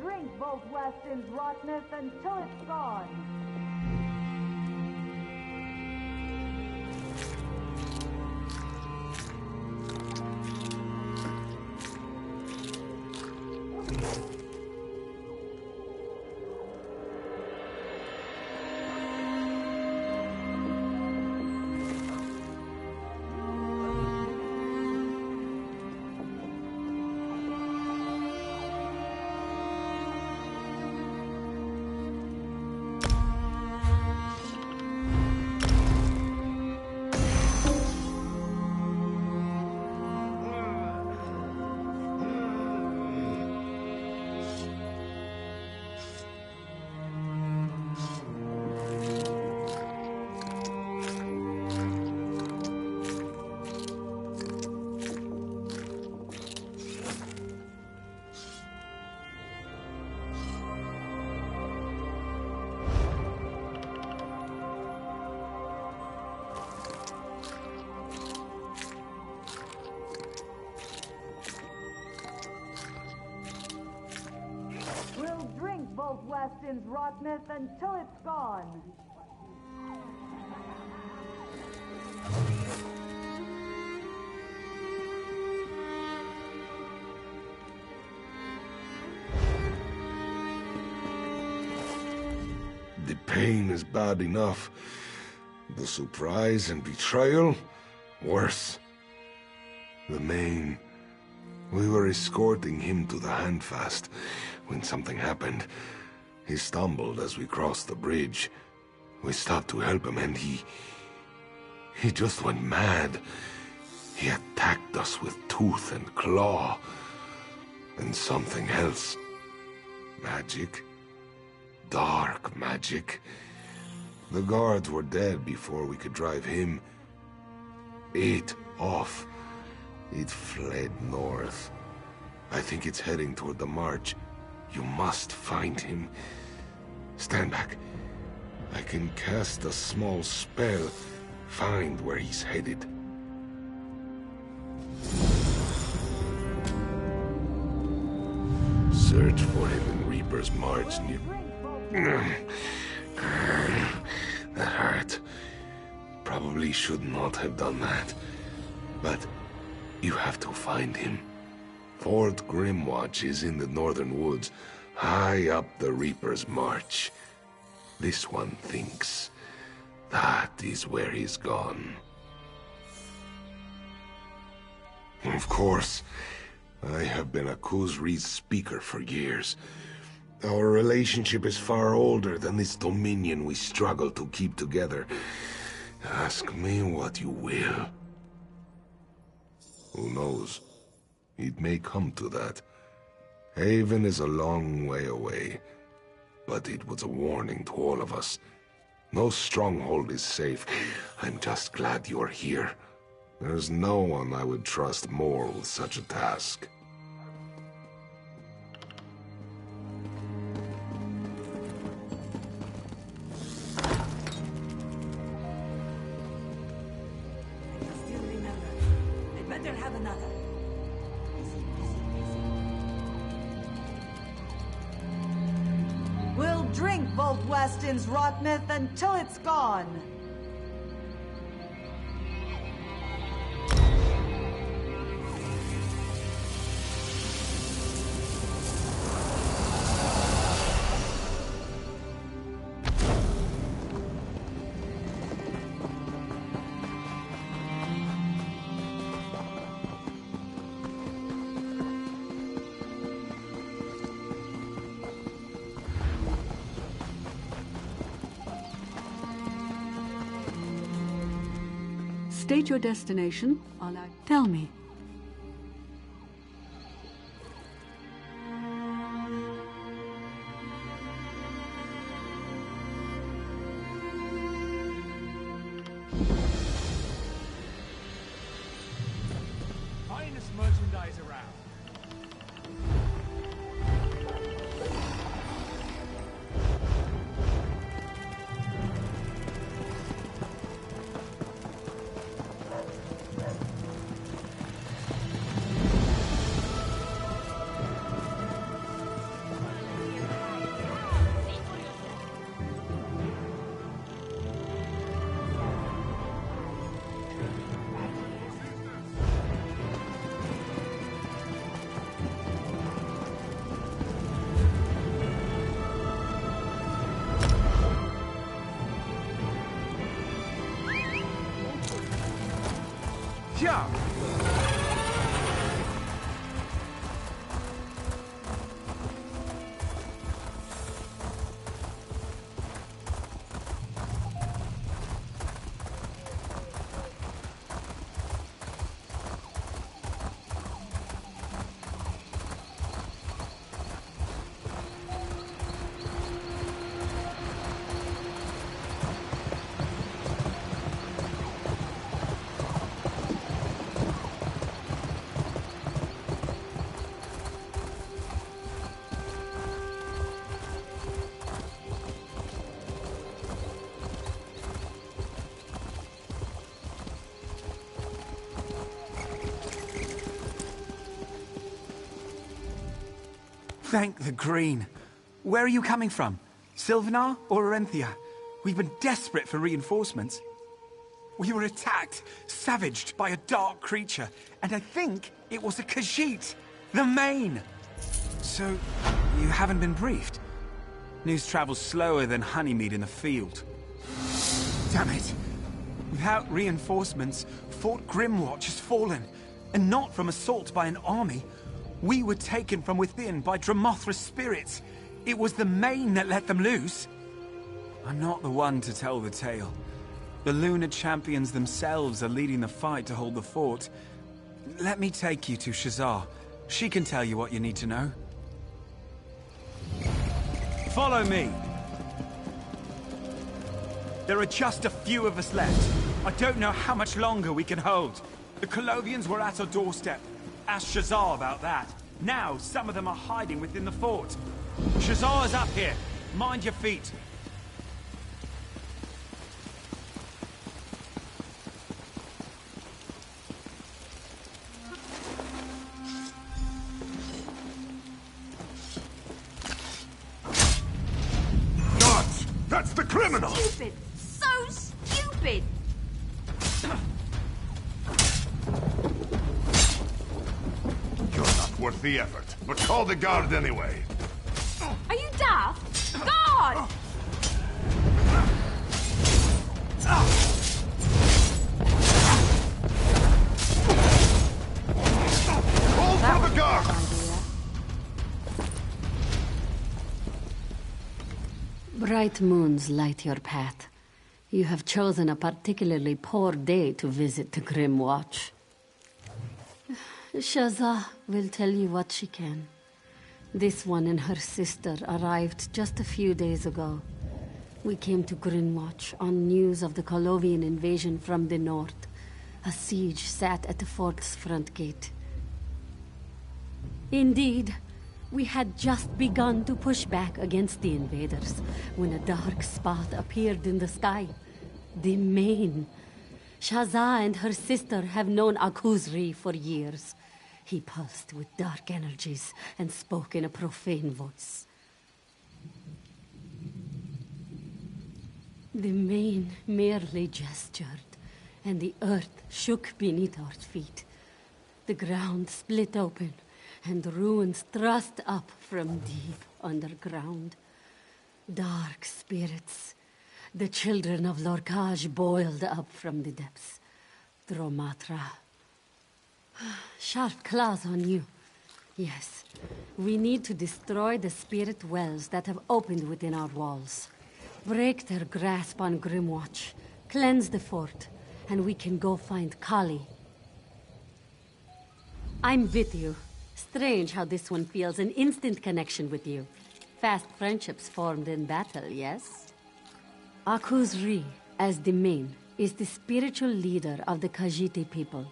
drink Vault Weston's rottenness until it's gone. We'll drink Vault Weston's rottenness until it's gone. The pain is bad enough. The surprise and betrayal, worse. The Maine. We were escorting him to the Handfast when something happened. He stumbled as we crossed the bridge. We stopped to help him and he just went mad. He attacked us with tooth and claw. And something else. Magic. Dark magic. The guards were dead before we could drive him. It off. It fled north. I think it's heading toward the march. You must find him. Stand back. I can cast a small spell. Find where he's headed. Search for him in Reaper's March near... That hurt. Probably should not have done that. But you have to find him. Fort Grimwatch is in the northern woods, high up the Reaper's March. This one thinks that is where he's gone. Of course, I have been a Khuzri's speaker for years. Our relationship is far older than this dominion we struggle to keep together. Ask me what you will. Who knows? It may come to that. Haven is a long way away, but it was a warning to all of us. No stronghold is safe. I'm just glad you're here. There's no one I would trust more with such a task. We'll drink Vault Weston's rottenness until it's gone. State your destination. Tell me. Finest merchandise around. Thank the Green. Where are you coming from? Sylvanar or Orenthia? We've been desperate for reinforcements. We were attacked, savaged by a dark creature, and I think it was a Khajiit, the Main. So, you haven't been briefed? News travels slower than honeymead in the field. Damn it! Without reinforcements, Fort Grimwatch has fallen, and not from assault by an army. We were taken from within by Dramothra's spirits. It was the Main that let them loose. I'm not the one to tell the tale. The Lunar Champions themselves are leading the fight to hold the fort. Let me take you to Shazar. She can tell you what you need to know. Follow me. There are just a few of us left. I don't know how much longer we can hold. The Colovians were at our doorstep. Ask Shazar about that. Now, some of them are hiding within the fort. Shazar is up here. Mind your feet. Nuts! That's the criminal! Stupid! So stupid! You're not worth the effort, but call the guard anyway. Are you daft? God! Call for the guard! Bright moons light your path. You have chosen a particularly poor day to visit the Grimwatch. Shazah will tell you what she can. This one and her sister arrived just a few days ago. We came to Grimwatch on news of the Colovian invasion from the north. A siege sat at the fort's front gate. Indeed, we had just begun to push back against the invaders when a dark spot appeared in the sky. The Main. Shazah and her sister have known Akuzri for years. He pulsed with dark energies and spoke in a profane voice. The Main merely gestured, and the earth shook beneath our feet. The ground split open, and ruins thrust up from deep underground. Dark spirits, the children of Lorkaj, boiled up from the depths. Dromatra. Sharp claws on you. Yes, we need to destroy the spirit wells that have opened within our walls. Break their grasp on Grimwatch, cleanse the fort, and we can go find Kali. I'm with you. Strange how this one feels an instant connection with you. Fast friendships formed in battle, yes? Akuzri, as the Main, is the spiritual leader of the Khajiit people.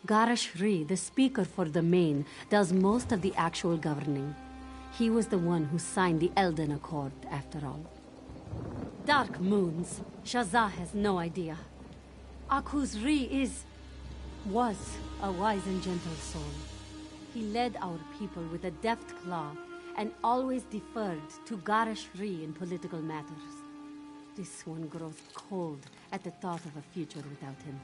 Garashri, the speaker for the Main, does most of the actual governing. He was the one who signed the Elden Accord, after all. Dark moons. Shazah has no idea. Akuzri was a wise and gentle soul. He led our people with a deft claw and always deferred to Garashri in political matters. This one grows cold at the thought of a future without him.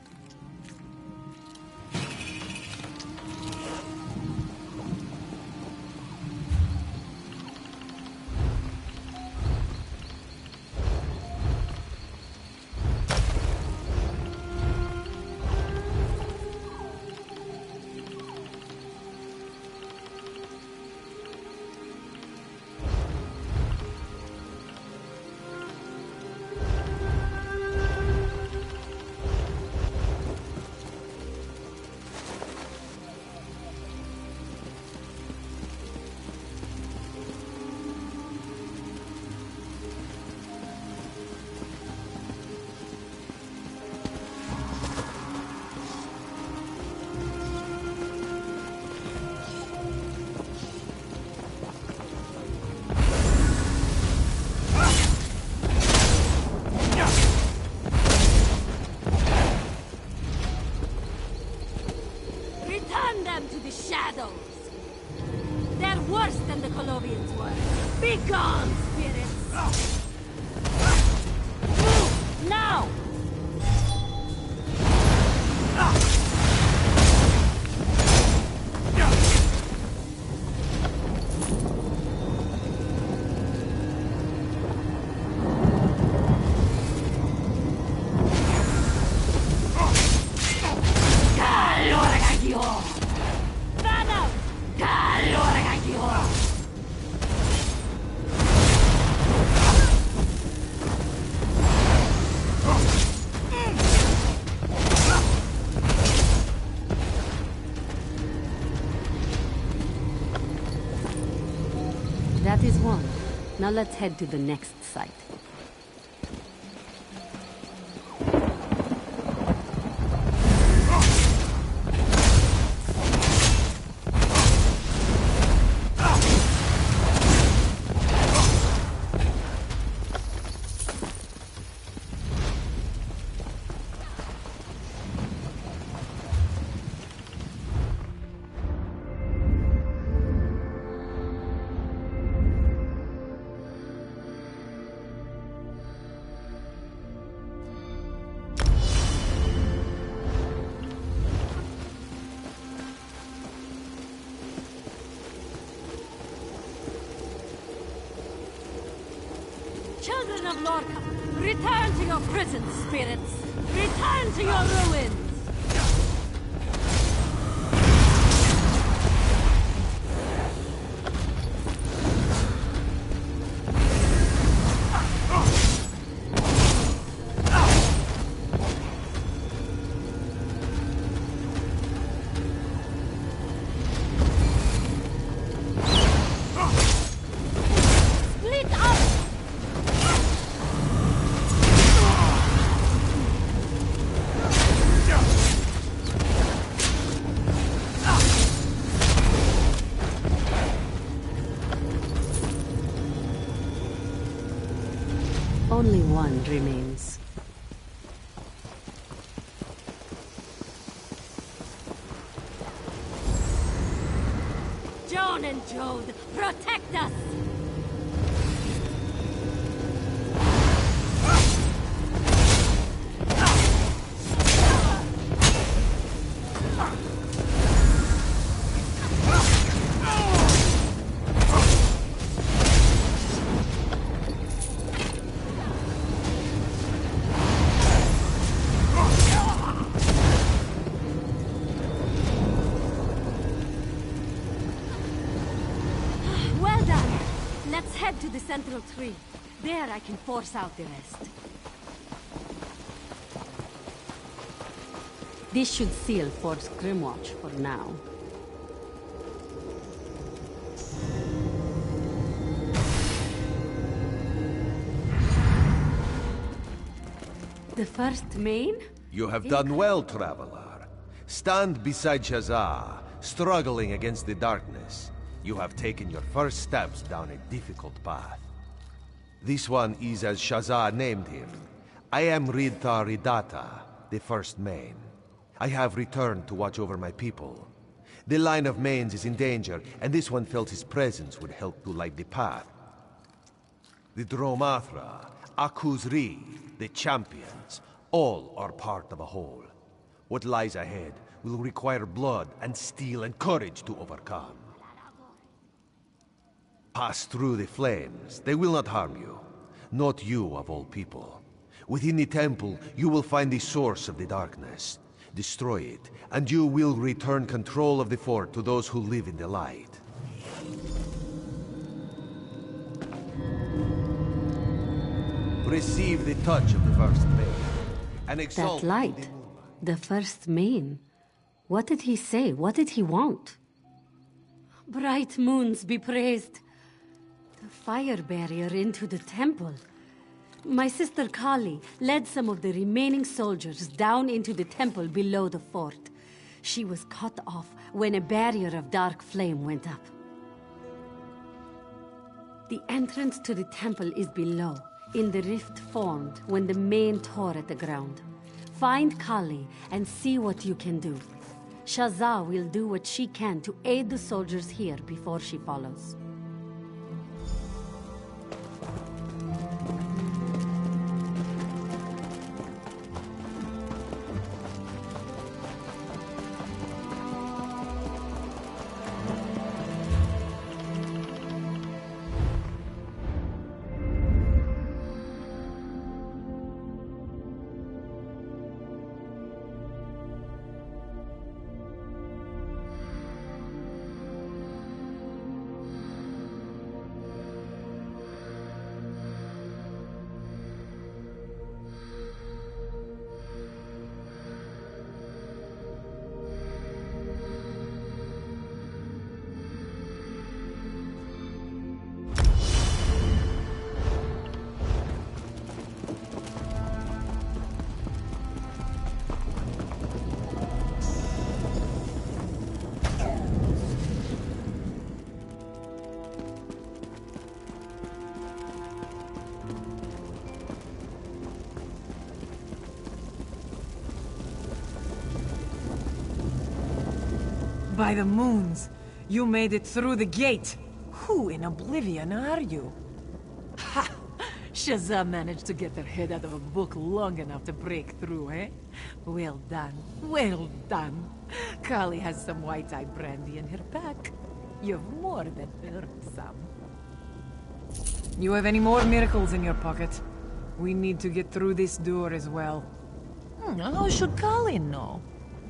Return them to the shadows! They're worse than the Colovians were. Be gone, spirits! Move, now! That is one. Now let's head to the next site. Children of Lorca, return to your prison, spirits! Return to your ruins! Only one remains. Joan and Jode, protect us! Let's head to the central tree. There I can force out the rest. This should seal Fort's Grimwatch for now. The first main? You have done well, traveler. Stand beside Shazar, struggling against the darkness. You have taken your first steps down a difficult path. This one is as Shazar named him. I am Ridta Ridata, the first main. I have returned to watch over my people. The line of mains is in danger, and this one felt his presence would help to light the path. The Dromathra, Akuzri, the champions, all are part of a whole. What lies ahead will require blood and steel and courage to overcome. Pass through the flames. They will not harm you. Not you, of all people. Within the temple, you will find the source of the darkness. Destroy it, and you will return control of the fort to those who live in the light. Receive the touch of the first main, and exalt That light. The first main. What did he say? What did he want? Bright moons be praised. The fire barrier into the temple. My sister Kali led some of the remaining soldiers down into the temple below the fort. She was cut off when a barrier of dark flame went up. The entrance to the temple is below, in the rift formed when the main tore at the ground. Find Kali and see what you can do. Shazar will do what she can to aid the soldiers here before she follows. By the moons, you made it through the gate. Who in Oblivion are you? Ha! Shazam managed to get her head out of a book long enough to break through, eh? Well done. Well done. Kali has some white-eye brandy in her pack. You've more than earned some. You have any more miracles in your pocket? We need to get through this door as well. How should Kali know?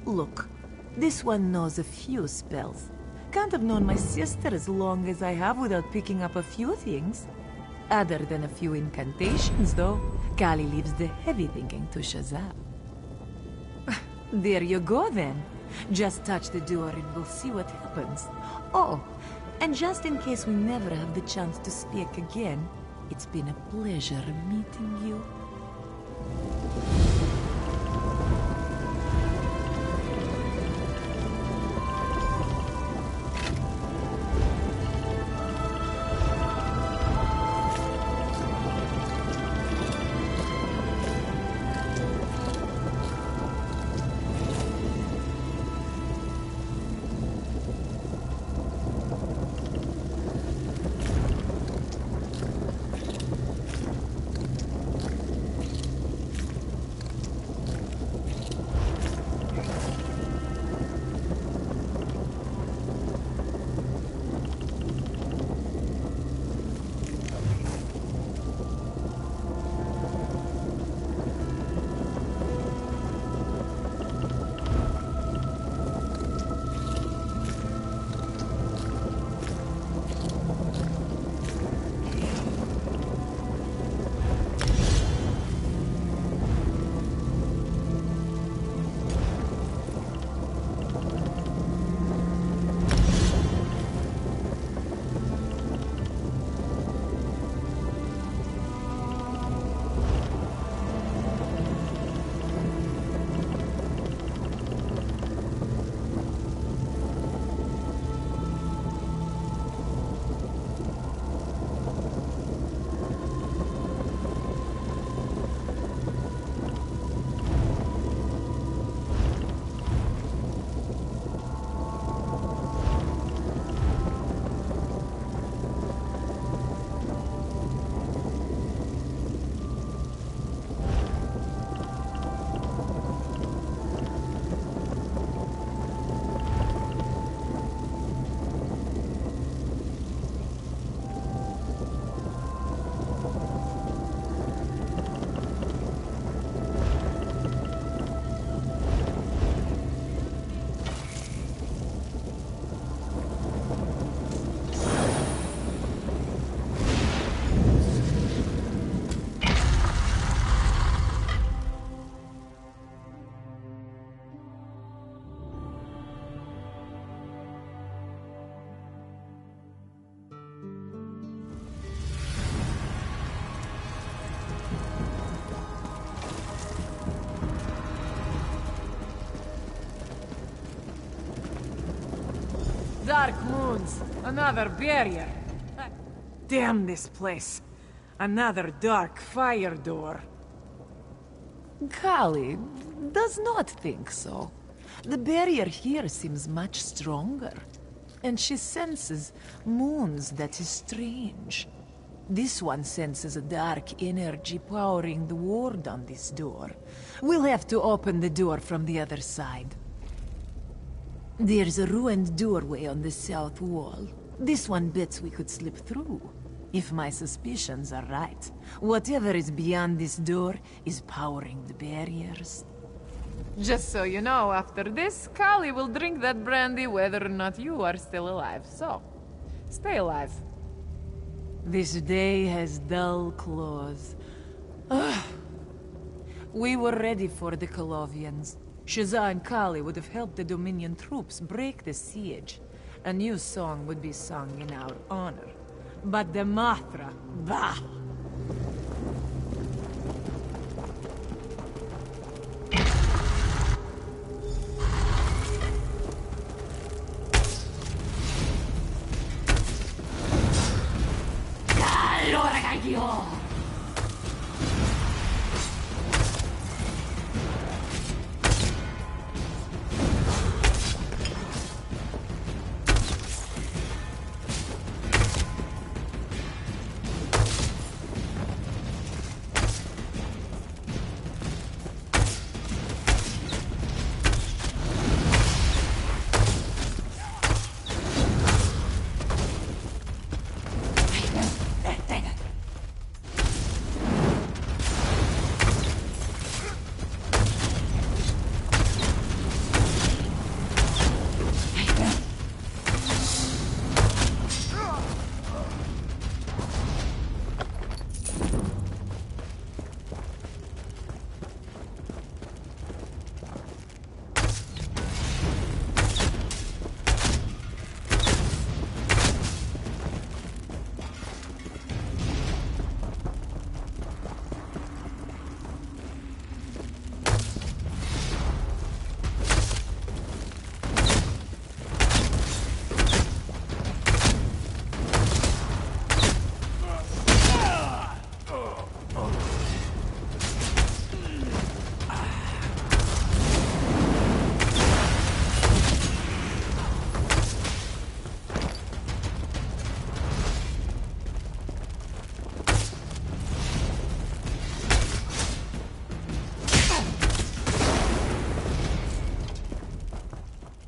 Look, this one knows a few spells. Can't have known my sister as long as I have without picking up a few things. Other than a few incantations, though, Kali leaves the heavy thinking to Shazam. There you go, then. Just touch the door and we'll see what happens. Oh, and just in case we never have the chance to speak again, it's been a pleasure meeting you. Dark moons. Another barrier. Damn this place. Another dark fire door. Kali does not think so. The barrier here seems much stronger. And she senses moons that is strange. This one senses a dark energy powering the ward on this door. We'll have to open the door from the other side. There's a ruined doorway on the south wall. This one bets we could slip through. If my suspicions are right, whatever is beyond this door is powering the barriers. Just so you know, after this, Kali will drink that brandy whether or not you are still alive. So, stay alive. This day has dull claws. Ugh. We were ready for the Colovians. Shazza and Kali would have helped the Dominion troops break the siege. A new song would be sung in our honor. But the Mathra, bah! Allora cagio!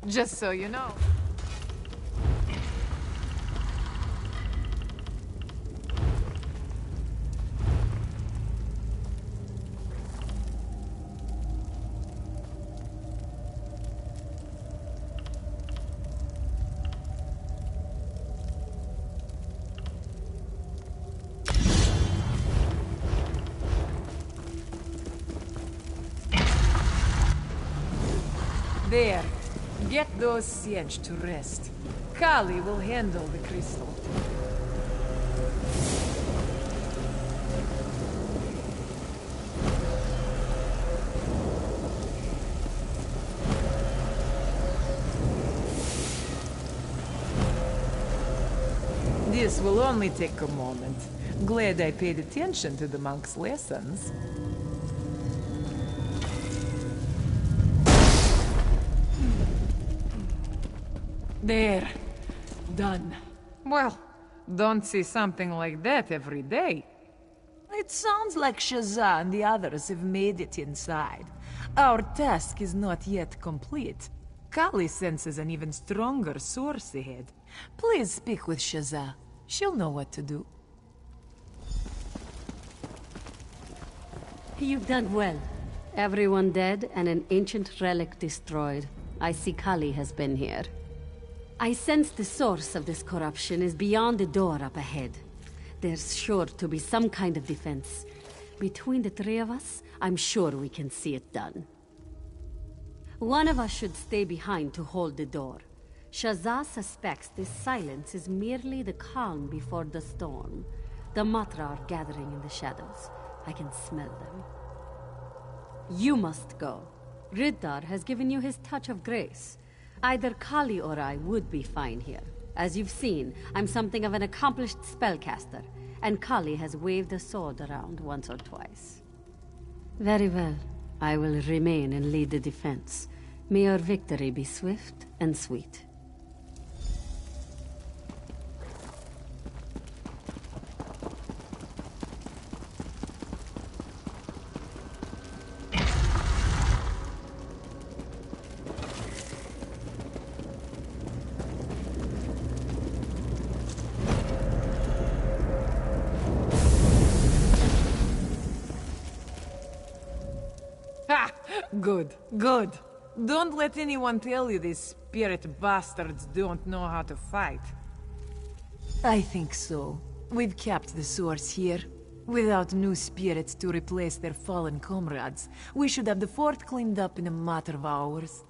just so you know. There. Get those siege to rest. Kali will handle the crystal. This will only take a moment. Glad I paid attention to the monk's lessons. There. Done. Well, don't see something like that every day. It sounds like Shazza and the others have made it inside. Our task is not yet complete. Kali senses an even stronger source ahead. Please speak with Shazza. She'll know what to do. You've done well. Everyone dead and an ancient relic destroyed. I see Kali has been here. I sense the source of this corruption is beyond the door up ahead. There's sure to be some kind of defense. Between the three of us, I'm sure we can see it done. One of us should stay behind to hold the door. Shazza suspects this silence is merely the calm before the storm. The Matra are gathering in the shadows. I can smell them. You must go. Riddar has given you his touch of grace. Either Kali or I would be fine here. As you've seen, I'm something of an accomplished spellcaster, and Kali has waved a sword around once or twice. Very well. I will remain and lead the defense. May your victory be swift and sweet. Ha! Good, good. Don't let anyone tell you these spirit bastards don't know how to fight. I think so. We've kept the source here. Without new spirits to replace their fallen comrades, we should have the fort cleaned up in a matter of hours.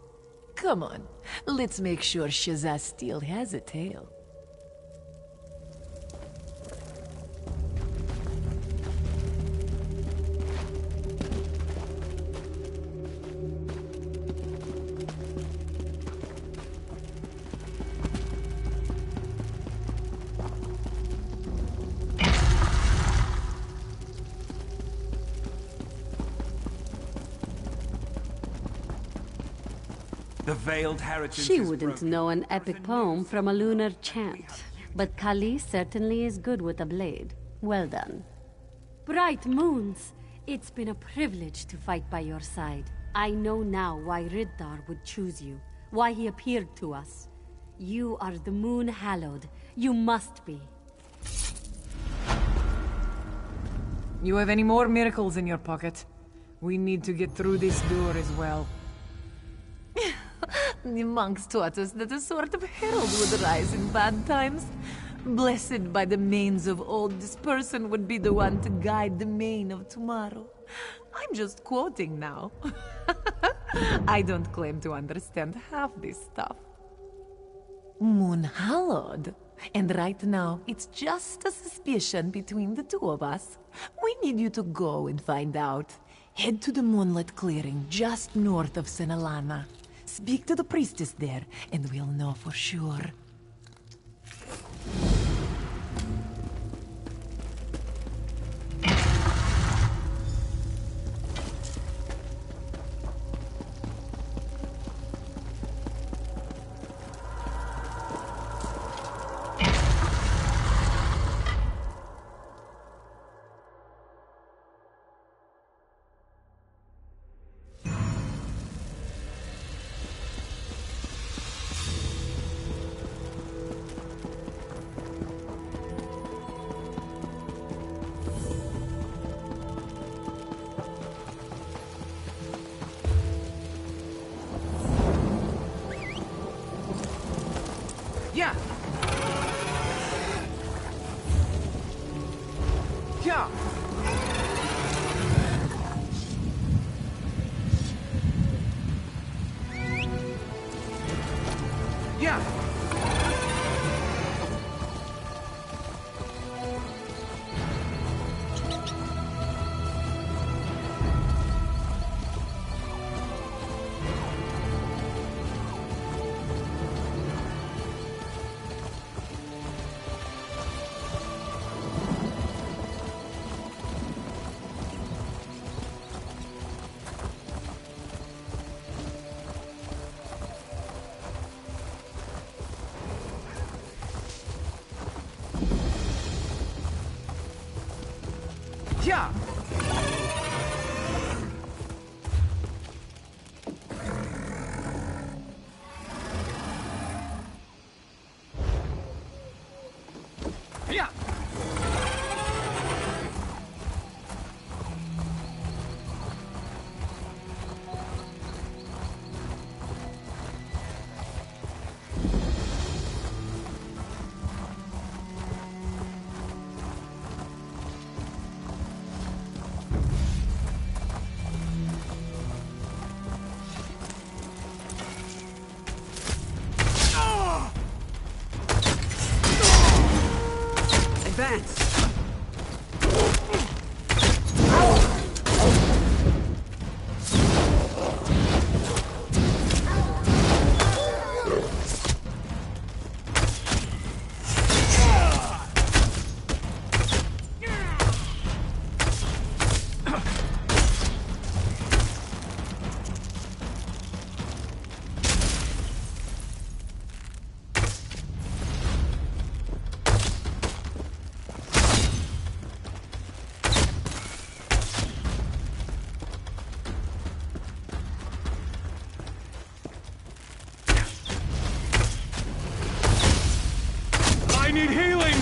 Come on, let's make sure Shazza still has a tail. The veiled heritage She is wouldn't broken. know an epic poem from a lunar chant, but Kali certainly is good with a blade. Well done. Bright moons! It's been a privilege to fight by your side. I know now why Riddar would choose you, why he appeared to us. You are the moon hallowed. You must be. You have any more miracles in your pocket? We need to get through this door as well. The monks taught us that a sort of herald would rise in bad times. Blessed by the manes of old, this person would be the one to guide the mane of tomorrow. I'm just quoting now. I don't claim to understand half this stuff. Moon hallowed. And right now, it's just a suspicion between the two of us. We need you to go and find out. Head to the Moonlit Clearing just north of Senalana. Speak to the priestess there, and we'll know for sure. Yeah. Yeah. Yeah. Yeah. Advance! I need healing!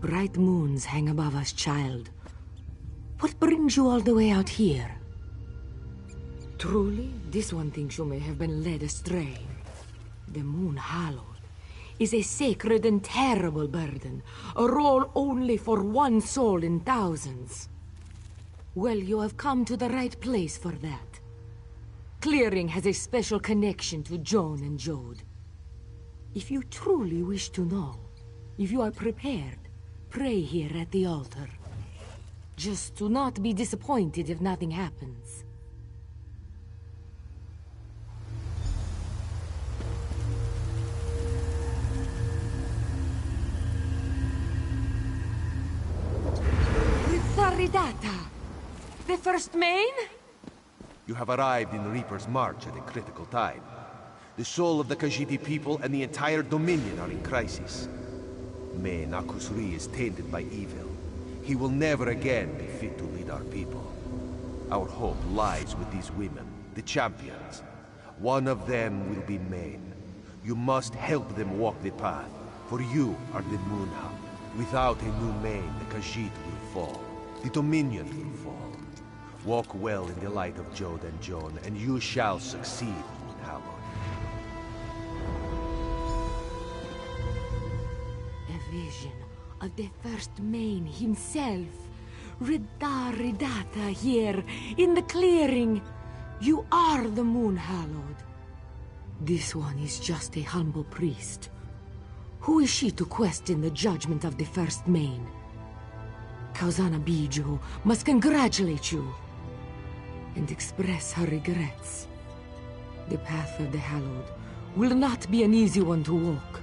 Bright moons hang above us, child. What brings you all the way out here? Truly, this one thinks you may have been led astray. The moon hallowed is a sacred and terrible burden, a role only for one soul in thousands. Well, you have come to the right place for that. Clearing has a special connection to Joan and Jode. If you truly wish to know, if you are prepared, pray here at the altar. Just do not be disappointed if nothing happens. Ritharidata! The first main? You have arrived in Reaper's March at a critical time. The soul of the Khajiit people and the entire Dominion are in crisis. Main Akusri is tainted by evil. He will never again be fit to lead our people. Our hope lies with these women, the champions. One of them will be Main. You must help them walk the path, for you are the Munha. Without a new Main, the Khajiit will fall. The Dominion will fall. Walk well in the light of Jode and Joan, and you shall succeed, Moonhallowed. A vision of the first Main himself, Ridata here, in the clearing. You are the Moon Hallowed. This one is just a humble priest. Who is she to question the judgment of the First Main? Kauzana Bijo must congratulate you and express her regrets. The path of the Hallowed will not be an easy one to walk.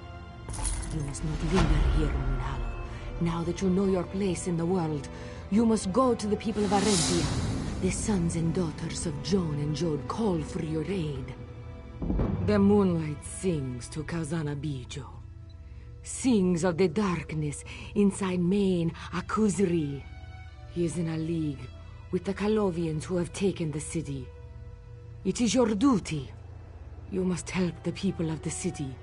You must not linger here, Moon Hallowed. Now that you know your place in the world, you must go to the people of Arentia. The sons and daughters of Joan and Jode call for your aid. The moonlight sings to Kauzana Bijo. Sings of the darkness inside Main Akuzri. He is in a league with the Calovians who have taken the city. It is your duty. You must help the people of the city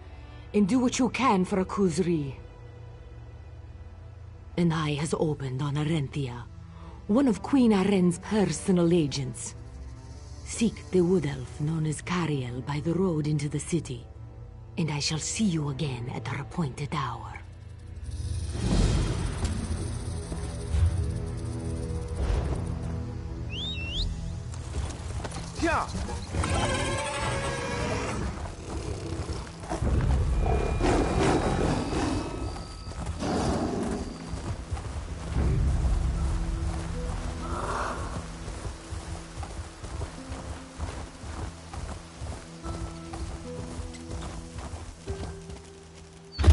and do what you can for Akuzri. An eye has opened on Arenthia, one of Queen Aren's personal agents. Seek the wood elf known as Cariel by the road into the city, and I shall see you again at our appointed hour. Yeah.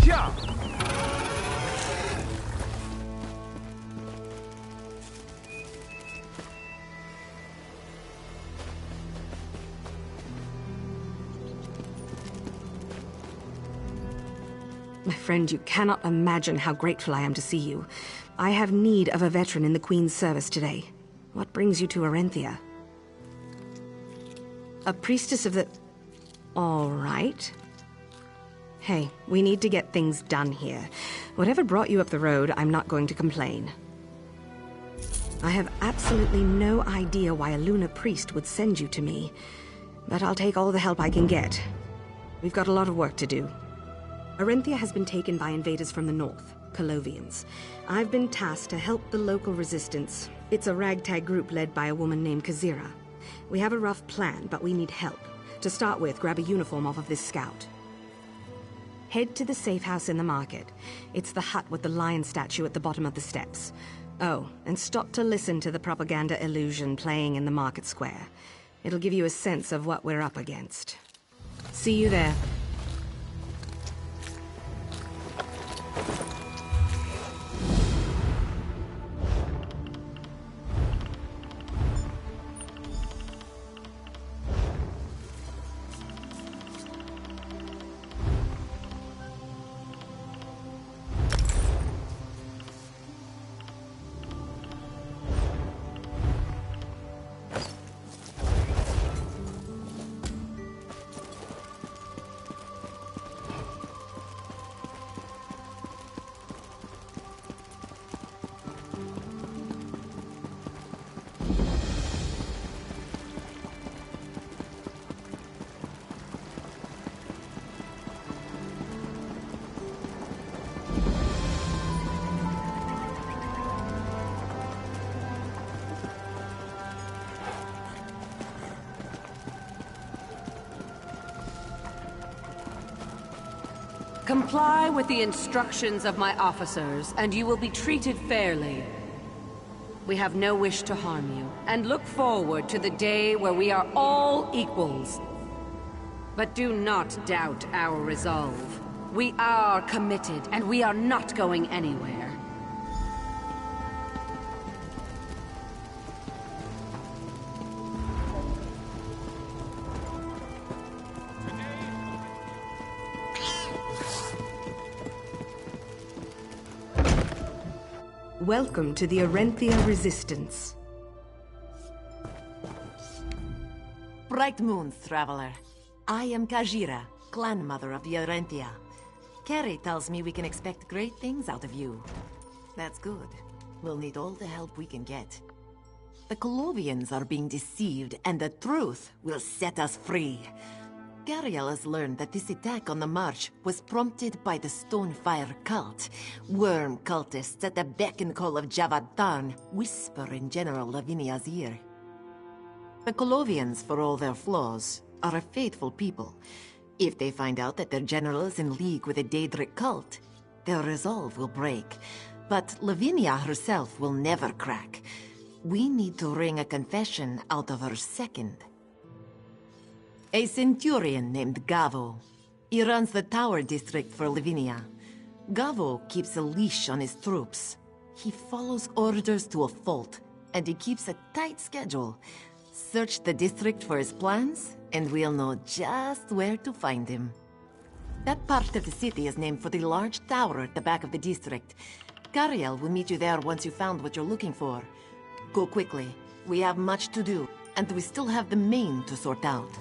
Yeah. My friend, you cannot imagine how grateful I am to see you. I have need of a veteran in the Queen's service today. What brings you to Arenthia? A priestess of the... All right. Hey, we need to get things done here. Whatever brought you up the road, I'm not going to complain. I have absolutely no idea why a Luna priest would send you to me, but I'll take all the help I can get. We've got a lot of work to do. Arenthia has been taken by invaders from the north, Calovians. I've been tasked to help the local resistance. It's a ragtag group led by a woman named Kazira. We have a rough plan, but we need help. To start with, grab a uniform off of this scout. Head to the safe house in the market. It's the hut with the lion statue at the bottom of the steps. Oh, and stop to listen to the propaganda illusion playing in the market square. It'll give you a sense of what we're up against. See you there. Comply with the instructions of my officers, and you will be treated fairly. We have no wish to harm you, and look forward to the day where we are all equals. But do not doubt our resolve. We are committed, and we are not going anywhere. Welcome to the Arenthia Resistance. Bright moons, traveler. I am Kajira, clan mother of the Arenthia. Kerry tells me we can expect great things out of you. That's good. We'll need all the help we can get. The Colovians are being deceived, and the truth will set us free. Gariel has learned that this attack on the marsh was prompted by the Stonefire cult. Worm cultists at the beck and call of Javad Tharn whisper in General Lavinia's ear. The Colovians, for all their flaws, are a faithful people. If they find out that their general is in league with a Daedric cult, their resolve will break. But Lavinia herself will never crack. We need to wring a confession out of her second. A centurion named Gavo. He runs the Tower District for Lavinia. Gavo keeps a leash on his troops. He follows orders to a fault, and he keeps a tight schedule. Search the district for his plans, and we'll know just where to find him. That part of the city is named for the large tower at the back of the district. Gariel will meet you there once you've found what you're looking for. Go quickly. We have much to do, and we still have the main to sort out.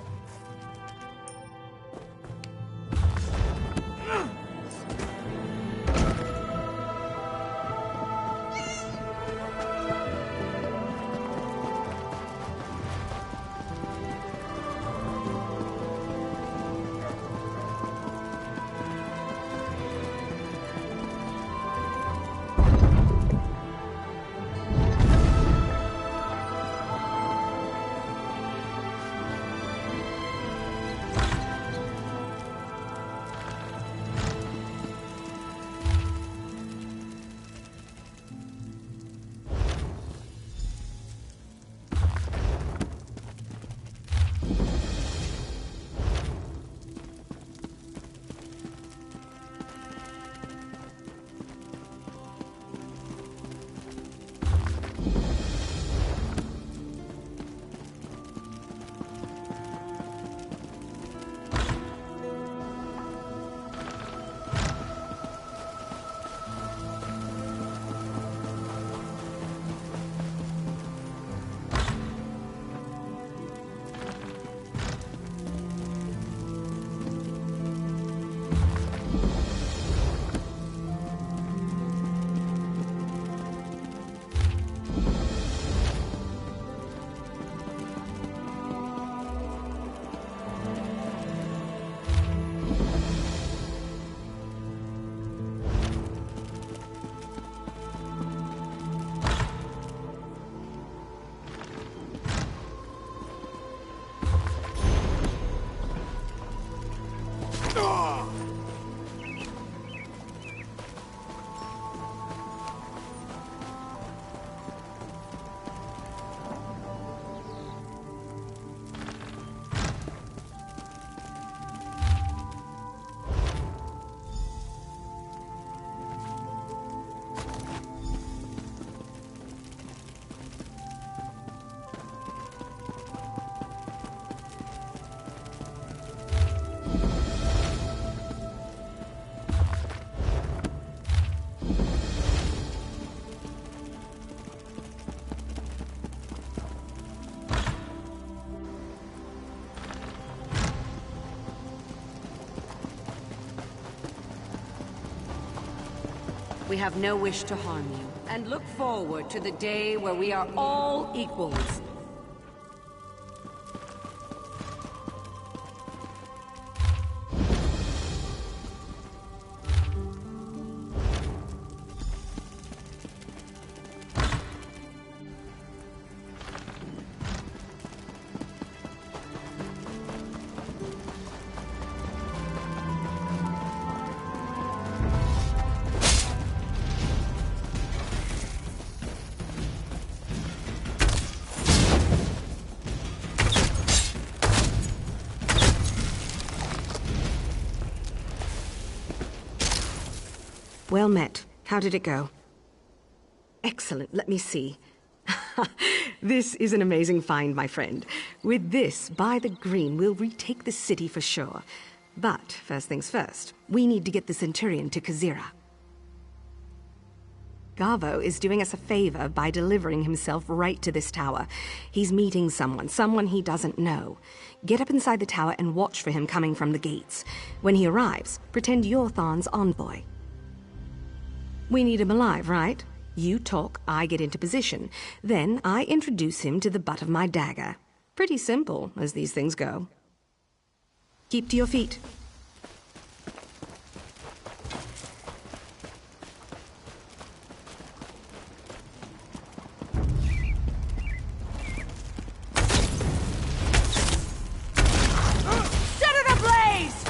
We have no wish to harm you, and look forward to the day where we are all equals. Well met. How did it go? Excellent. Let me see. This is an amazing find, my friend. With this, by the green, we'll retake the city for sure. But, first things first, we need to get the Centurion to Kazira. Gavo is doing us a favor by delivering himself right to this tower. He's meeting someone he doesn't know. Get up inside the tower and watch for him coming from the gates. When he arrives, pretend you're Tharn's envoy. We need him alive, right? You talk, I get into position. Then I introduce him to the butt of my dagger. Pretty simple, as these things go. Keep to your feet. Set it ablaze!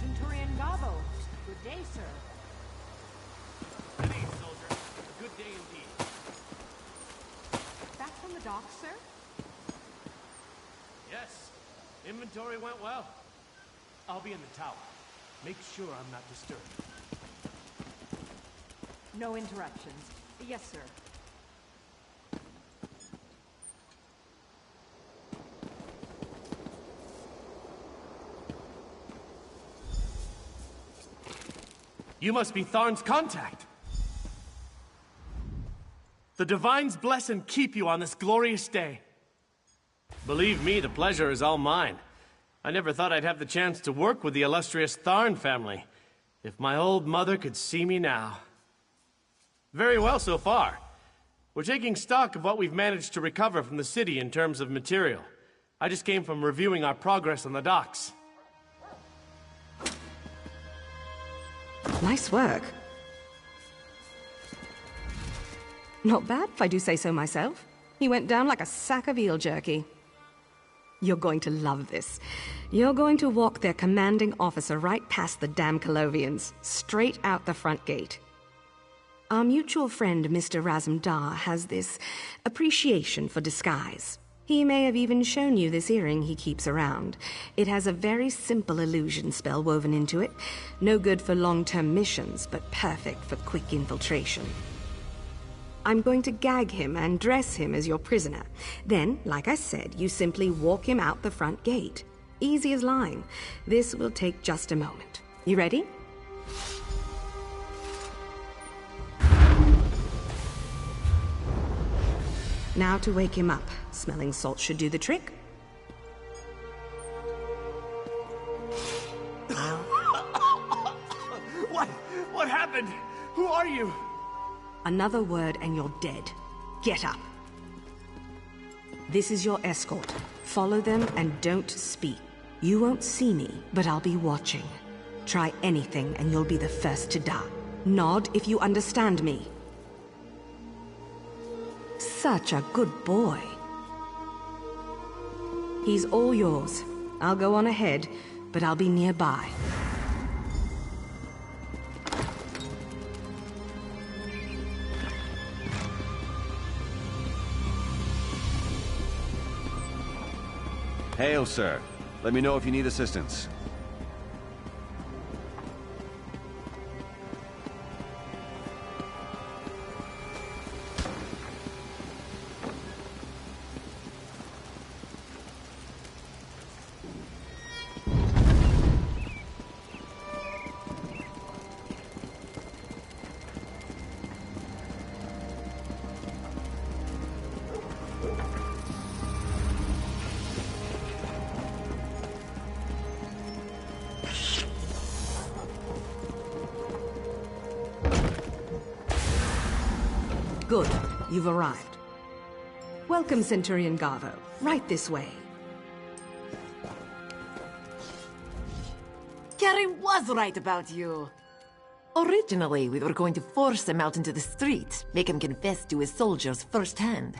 Centurion Gavo. Good day, sir. Good day, soldier. A good day indeed. Back from the docks, sir? Yes. Inventory went well. I'll be in the tower. Make sure I'm not disturbed. No interruptions. Yes, sir. You must be Tharn's contact. The Divines bless and keep you on this glorious day. Believe me, the pleasure is all mine. I never thought I'd have the chance to work with the illustrious Tharn family. If my old mother could see me now. Very well so far. We're taking stock of what we've managed to recover from the city in terms of material. I just came from reviewing our progress on the docks. Nice work. Not bad, if I do say so myself. He went down like a sack of eel jerky. You're going to love this. You're going to walk their commanding officer right past the damn Colovians, straight out the front gate. Our mutual friend, Mr. Razum-Dar, has this appreciation for disguise. He may have even shown you this earring he keeps around. It has a very simple illusion spell woven into it. No good for long-term missions, but perfect for quick infiltration. I'm going to gag him and dress him as your prisoner. Then, like I said, you simply walk him out the front gate. Easy as line. This will take just a moment. You ready? Now to wake him up. Smelling salt should do the trick. What happened? Who are you? Another word and you're dead. Get up. This is your escort. Follow them and don't speak. You won't see me, but I'll be watching. Try anything and you'll be the first to die. Nod if you understand me. Such a good boy. He's all yours. I'll go on ahead, but I'll be nearby. Hail, sir. Let me know if you need assistance. Good. You've arrived. Welcome, Centurion Gavo. Right this way. Gary was right about you. Originally, we were going to force him out into the street, make him confess to his soldiers firsthand.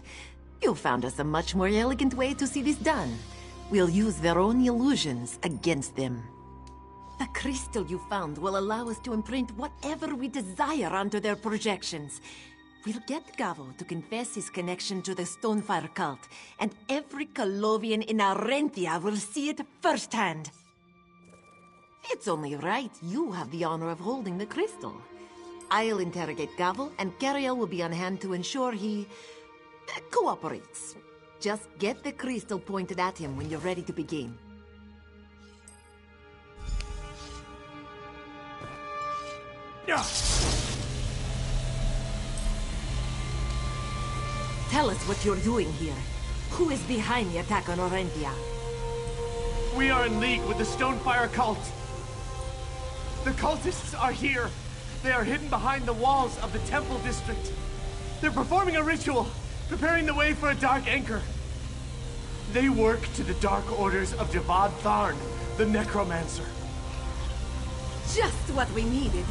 You found us a much more elegant way to see this done. We'll use their own illusions against them. The crystal you found will allow us to imprint whatever we desire onto their projections. We'll get Gavo to confess his connection to the Stonefire cult, and every Colovian in Arenthia will see it firsthand. It's only right you have the honor of holding the crystal. I'll interrogate Gavo, and Cariel will be on hand to ensure he cooperates. Just get the crystal pointed at him when you're ready to begin. Tell us what you're doing here. Who is behind the attack on Orenthia? We are in league with the Stonefire cult. The cultists are here. They are hidden behind the walls of the Temple District. They're performing a ritual, preparing the way for a Dark Anchor. They work to the dark orders of Javad Tharn, the Necromancer. Just what we needed.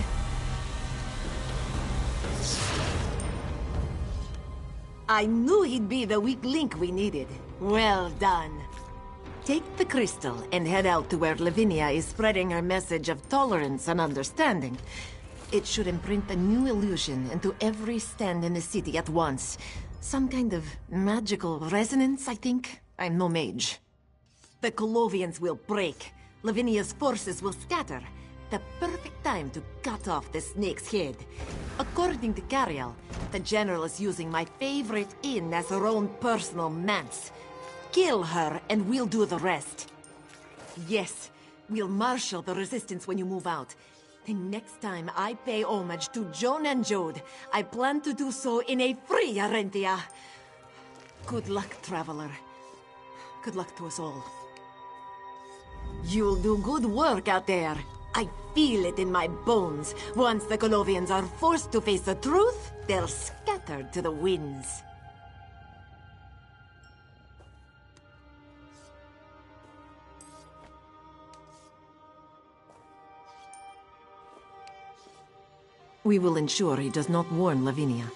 I knew he'd be the weak link we needed. Well done. Take the crystal and head out to where Lavinia is spreading her message of tolerance and understanding. It should imprint a new illusion into every stand in the city at once. Some kind of magical resonance, I think. I'm no mage. The Colovians will break. Lavinia's forces will scatter. The perfect time to cut off the snake's head. According to Cariel, the general is using my favorite inn as her own personal manse. Kill her and we'll do the rest. Yes, we'll marshal the resistance when you move out. The next time I pay homage to Joan and Jode, I plan to do so in a free Arenthia. Good luck, traveler. Good luck to us all. You'll do good work out there. I feel it in my bones. Once the Colovians are forced to face the truth, they're scattered to the winds. We will ensure he does not warn Lavinia.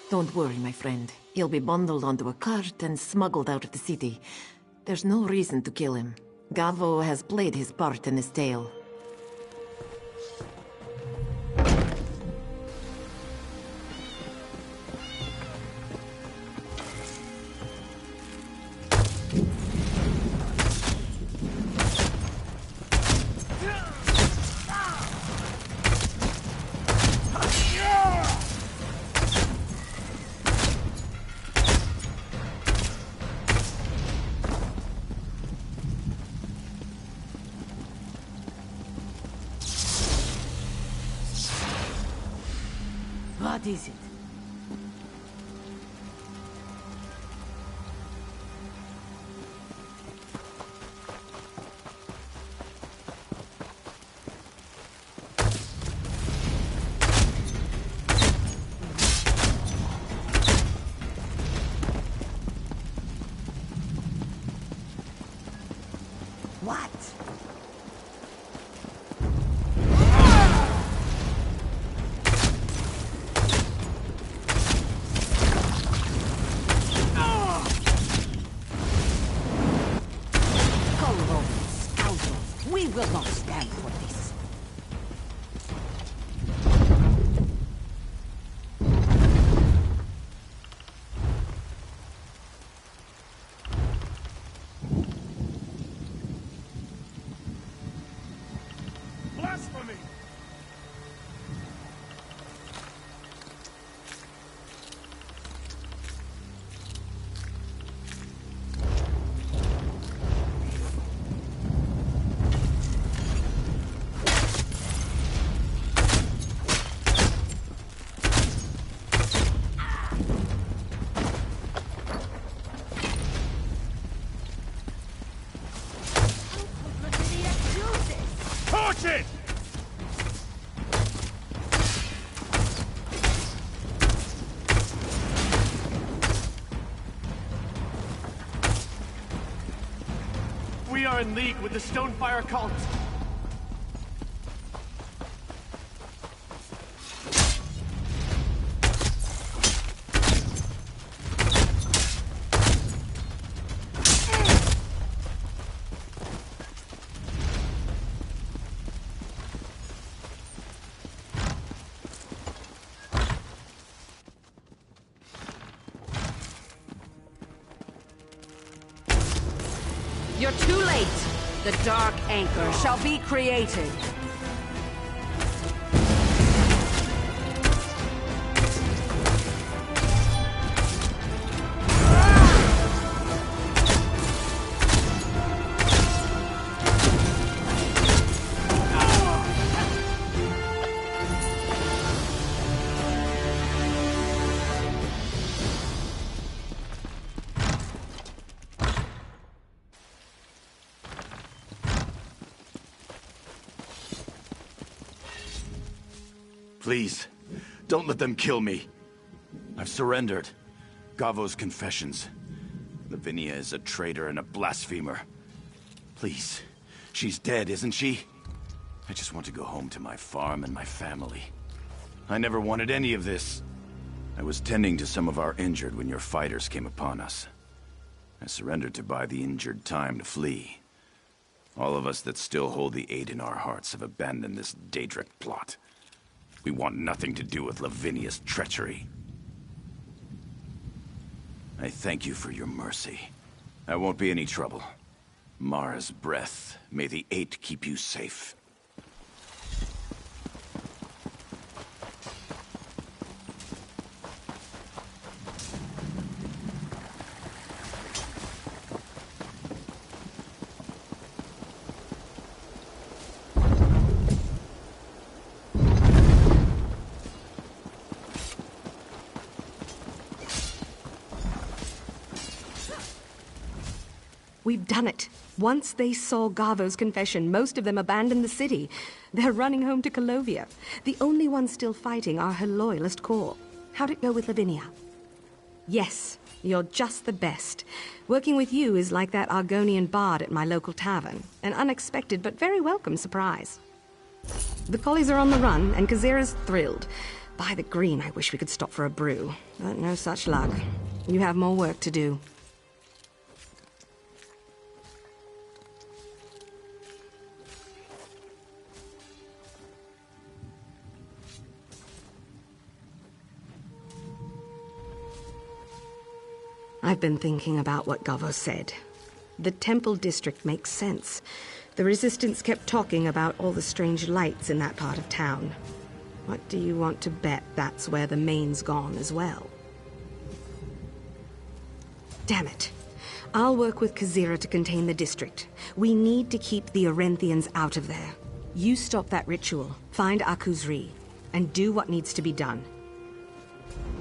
Don't worry, my friend. He'll be bundled onto a cart and smuggled out of the city. There's no reason to kill him. Gavo has played his part in this tale. What is it? What? We will not stand for this. Blasphemy! Torch it! We are in league with the Stonefire cult. You're too late. The Dark Anchor shall be created. Please, don't let them kill me. I've surrendered. Gavo's confessions. Lavinia is a traitor and a blasphemer. Please, she's dead, isn't she? I just want to go home to my farm and my family. I never wanted any of this. I was tending to some of our injured when your fighters came upon us. I surrendered to buy the injured time to flee. All of us that still hold the aid in our hearts have abandoned this Daedric plot. We want nothing to do with Lavinia's treachery. I thank you for your mercy. I won't be any trouble. Mara's breath. May the Eight keep you safe. We've done it. Once they saw Gavo's confession, most of them abandoned the city. They're running home to Colovia. The only ones still fighting are her loyalist core. How'd it go with Lavinia? Yes, you're just the best. Working with you is like that Argonian bard at my local tavern. An unexpected but very welcome surprise. The collies are on the run, and Kazira's thrilled. By the green, I wish we could stop for a brew. But no such luck. You have more work to do. I've been thinking about what Gavo said. The Temple District makes sense. The Resistance kept talking about all the strange lights in that part of town. What do you want to bet that's where the main's gone as well? Damn it. I'll work with Kazira to contain the district. We need to keep the Orenthians out of there. You stop that ritual, find Aku's Rhi, and do what needs to be done.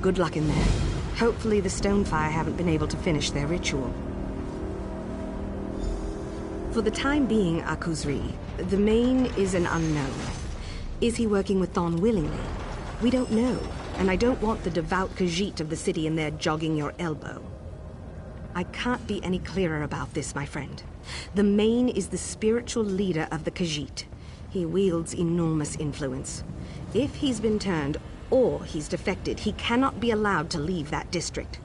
Good luck in there. Hopefully the Stonefire haven't been able to finish their ritual. For the time being, Aku's Rhi, the main is an unknown. Is he working with Thon willingly? We don't know, and I don't want the devout Khajiit of the city in there jogging your elbow. I can't be any clearer about this, my friend. The main is the spiritual leader of the Khajiit. He wields enormous influence. If he's been turned, or he's defected, he cannot be allowed to leave that district.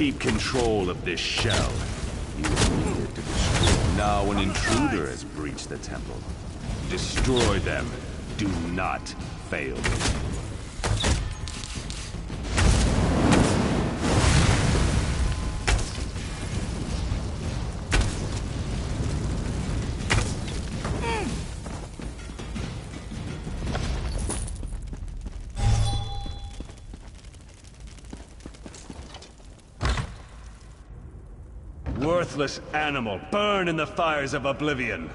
Keep control of this shell. You needed to destroy. Now an intruder has breached the temple. Destroy them. Do not fail me. Worthless animal, burn in the fires of oblivion!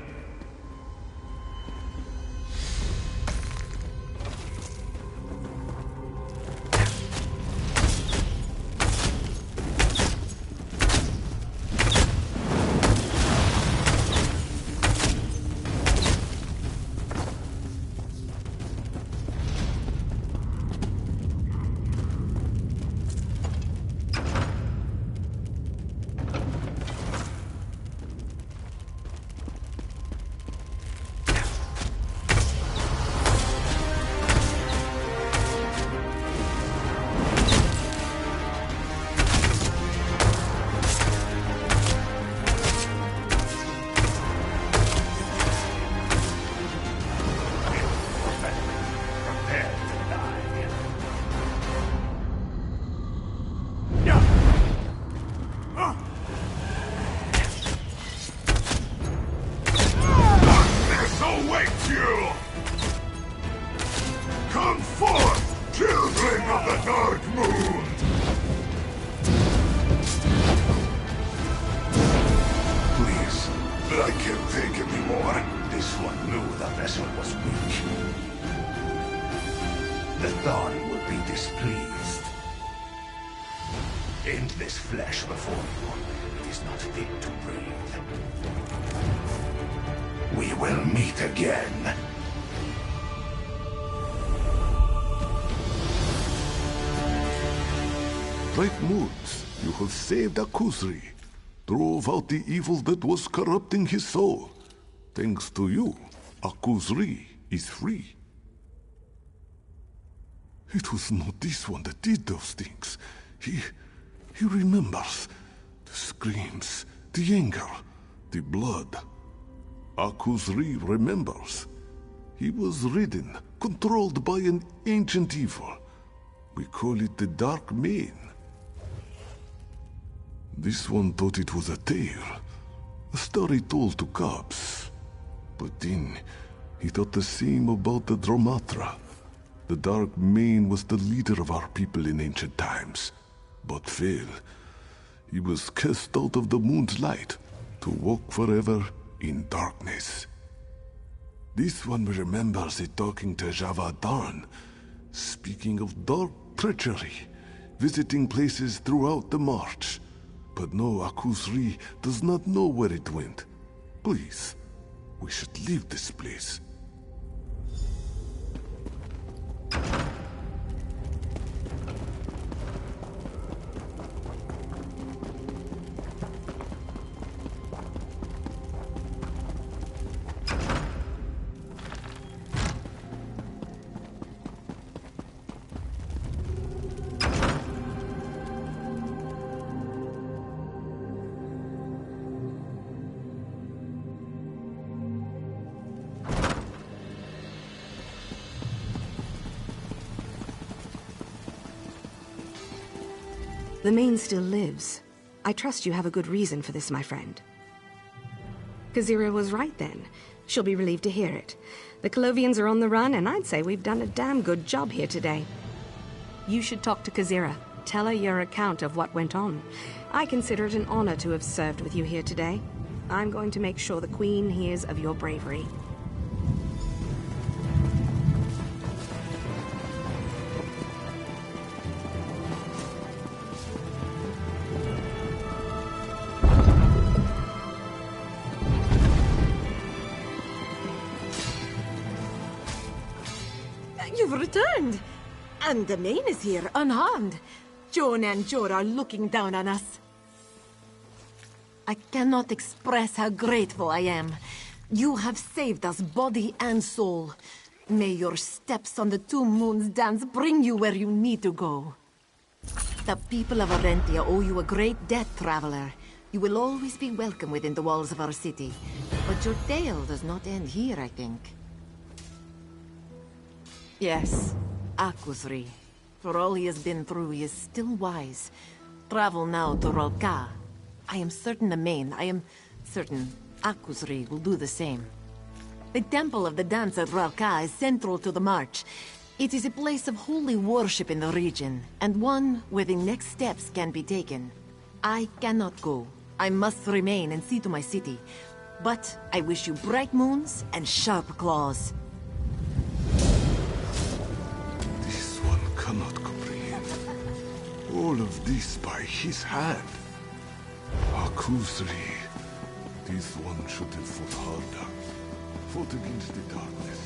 Bright moons, you have saved Akuzri, drove out the evil that was corrupting his soul. Thanks to you, Akuzri is free. It was not this one that did those things. He remembers. The screams, the anger, the blood. Akuzri remembers. He was ridden, controlled by an ancient evil. We call it the Dark Mane. This one thought it was a tale, a story told to cubs. But then, he thought the same about the Dromatra. The Dark Mane was the leader of our people in ancient times, but failed. He was cast out of the moon's light to walk forever in darkness. This one remembers it talking to Javadarn, speaking of dark treachery, visiting places throughout the march. But no, Akuzri does not know where it went. Please, we should leave this place. The Mane still lives. I trust you have a good reason for this, my friend. Kazira was right then. She'll be relieved to hear it. The Colovians are on the run, and I'd say we've done a damn good job here today. You should talk to Kazira. Tell her your account of what went on. I consider it an honor to have served with you here today. I'm going to make sure the Queen hears of your bravery. You've returned! And the Mane is here, unharmed. Joan and Jor are looking down on us. I cannot express how grateful I am. You have saved us body and soul. May your steps on the Two Moons dance bring you where you need to go. The people of Orenthia owe you a great debt, traveler. You will always be welcome within the walls of our city. But your tale does not end here, I think. Yes, Akuzri. For all he has been through, he is still wise. Travel now to Rolka. I am certain the Main, I am certain Akuzri will do the same. The Temple of the Dance at Rolka is central to the march. It is a place of holy worship in the region, and one where the next steps can be taken. I cannot go. I must remain and see to my city. But I wish you bright moons and sharp claws. This one cannot comprehend. All of this by his hand. Akuzri. This one should have fought harder. Fought against the darkness.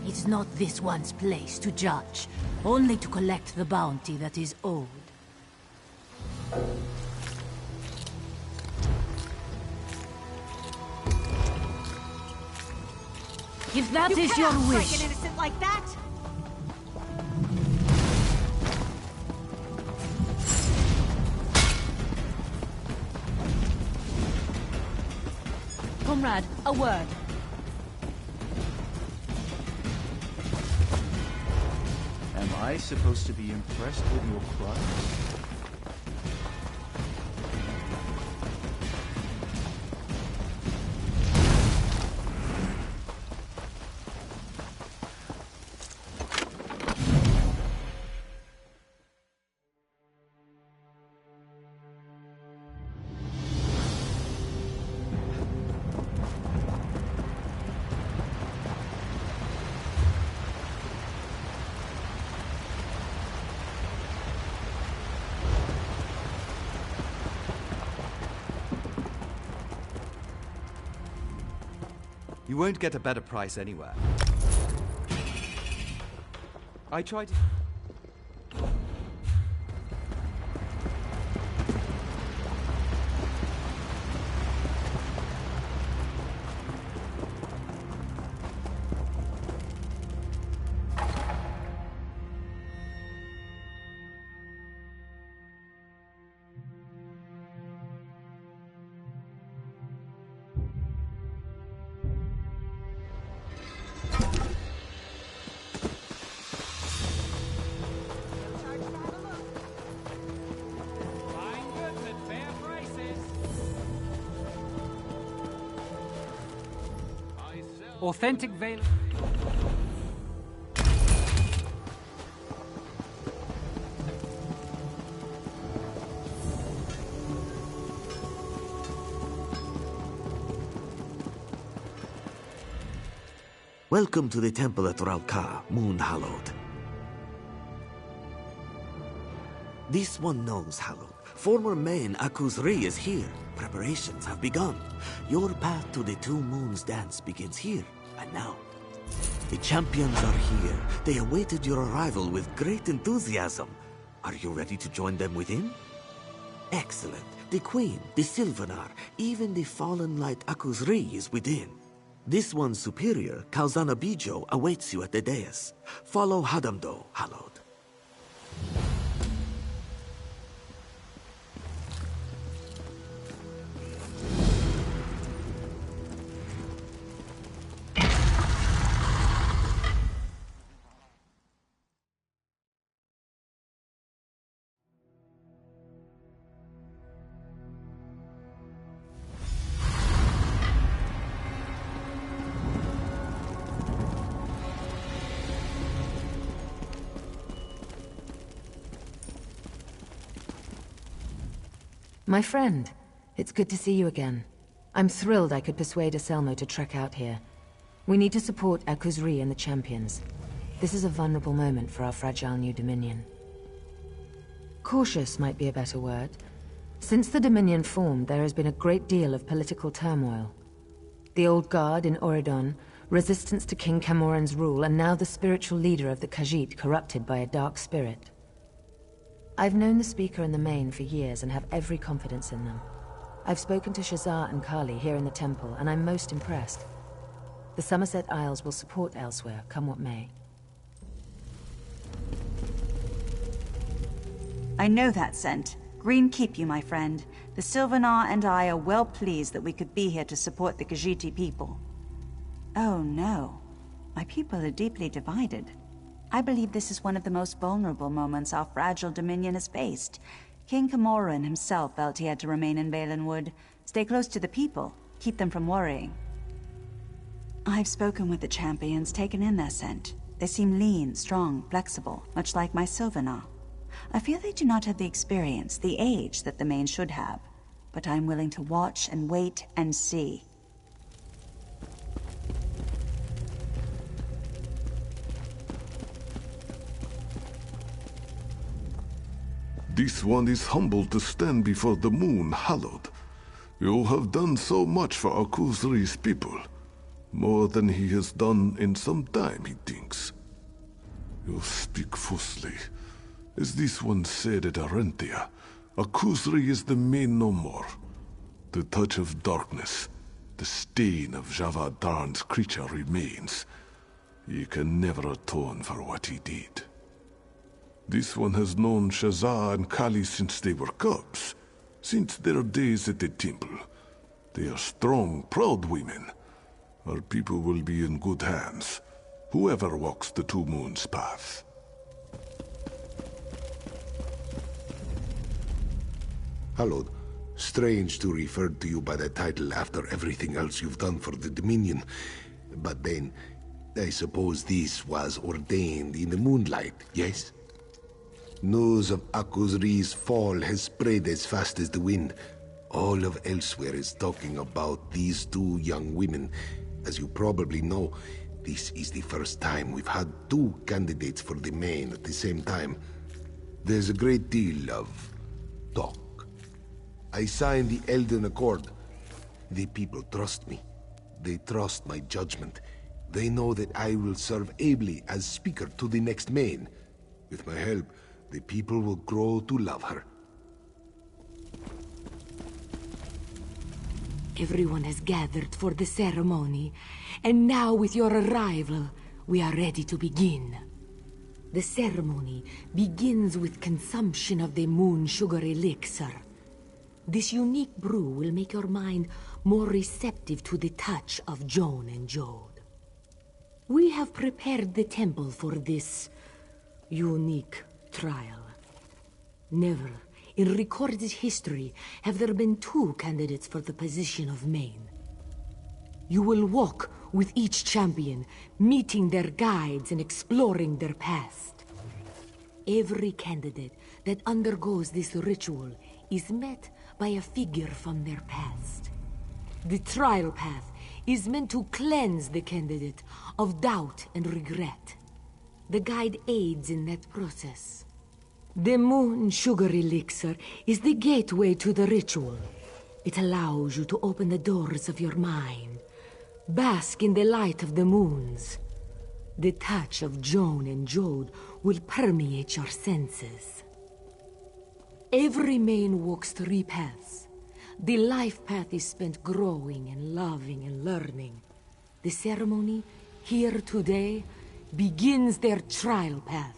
It's not this one's place to judge, only to collect the bounty that is owed. If that is your You wish. strike an innocent like that! Comrade, a word. Am I supposed to be impressed with your crimes? You won't get a better price anywhere. I tried... Authentic veil. Welcome to the temple at Ralka, Moon Hallowed. This one knows Hallowed. Former main Akuzri is here. Preparations have begun. Your path to the Two Moons dance begins here and now. The champions are here. They awaited your arrival with great enthusiasm. Are you ready to join them within? Excellent. The Queen, the Sylvanar, even the fallen light Akuzri is within. This one's superior, Kalzana Bijo, awaits you at the dais. Follow Hadamdo, Hallowed. My friend, it's good to see you again. I'm thrilled I could persuade Aselmo to trek out here. We need to support Akuzri and the champions. This is a vulnerable moment for our fragile new dominion. Cautious might be a better word. Since the Dominion formed, there has been a great deal of political turmoil. The Old Guard in Oridon, resistance to King Camoran's rule, and now the spiritual leader of the Khajiit corrupted by a dark spirit. I've known the Speaker and the Main for years and have every confidence in them. I've spoken to Shazar and Kali here in the temple, and I'm most impressed. The Somerset Isles will support elsewhere, come what may. I know that scent. Green keep you, my friend. The Sylvanar and I are well pleased that we could be here to support the Khajiiti people. Oh no. My people are deeply divided. I believe this is one of the most vulnerable moments our fragile dominion has faced. King Camoran himself felt he had to remain in Valenwood, stay close to the people, keep them from worrying. I've spoken with the champions, taken in their scent. They seem lean, strong, flexible, much like my Sylvanar. I feel they do not have the experience, the age that the Main should have, but I'm willing to watch and wait and see. This one is humbled to stand before the moon, hallowed. You have done so much for Akuzri's people. More than he has done in some time, he thinks. You speak falsely. As this one said at Arentia, Akuzri is the Main no more. The touch of darkness, the stain of Javad Darn's creature remains. He can never atone for what he did. This one has known Shazar and Kali since they were cubs, since their days at the temple. They are strong, proud women. Our people will be in good hands, whoever walks the Two Moons path. Hallowed, strange to refer to you by that title after everything else you've done for the Dominion. But then, I suppose this was ordained in the moonlight, yes? News of Akuzri's fall has spread as fast as the wind. All of Elsewhere is talking about these two young women. As you probably know, this is the first time we've had two candidates for the Main at the same time. There's a great deal of talk. I signed the Elden Accord. The people trust me. They trust my judgment. They know that I will serve ably as Speaker to the next Main. With my help, the people will grow to love her. Everyone has gathered for the ceremony, and now with your arrival, we are ready to begin. The ceremony begins with consumption of the Moon Sugar Elixir. This unique brew will make your mind more receptive to the touch of Joan and Jode. We have prepared the temple for this unique trial. Never in recorded history have there been two candidates for the position of Main. You will walk with each champion, meeting their guides and exploring their past. Every candidate that undergoes this ritual is met by a figure from their past. The trial path is meant to cleanse the candidate of doubt and regret. The guide aids in that process. The Moon Sugar Elixir is the gateway to the ritual. It allows you to open the doors of your mind, bask in the light of the moons. The touch of Joan and Jode will permeate your senses. Every Main walks 3 paths. The life path is spent growing and loving and learning. The ceremony, here today, begins their trial path.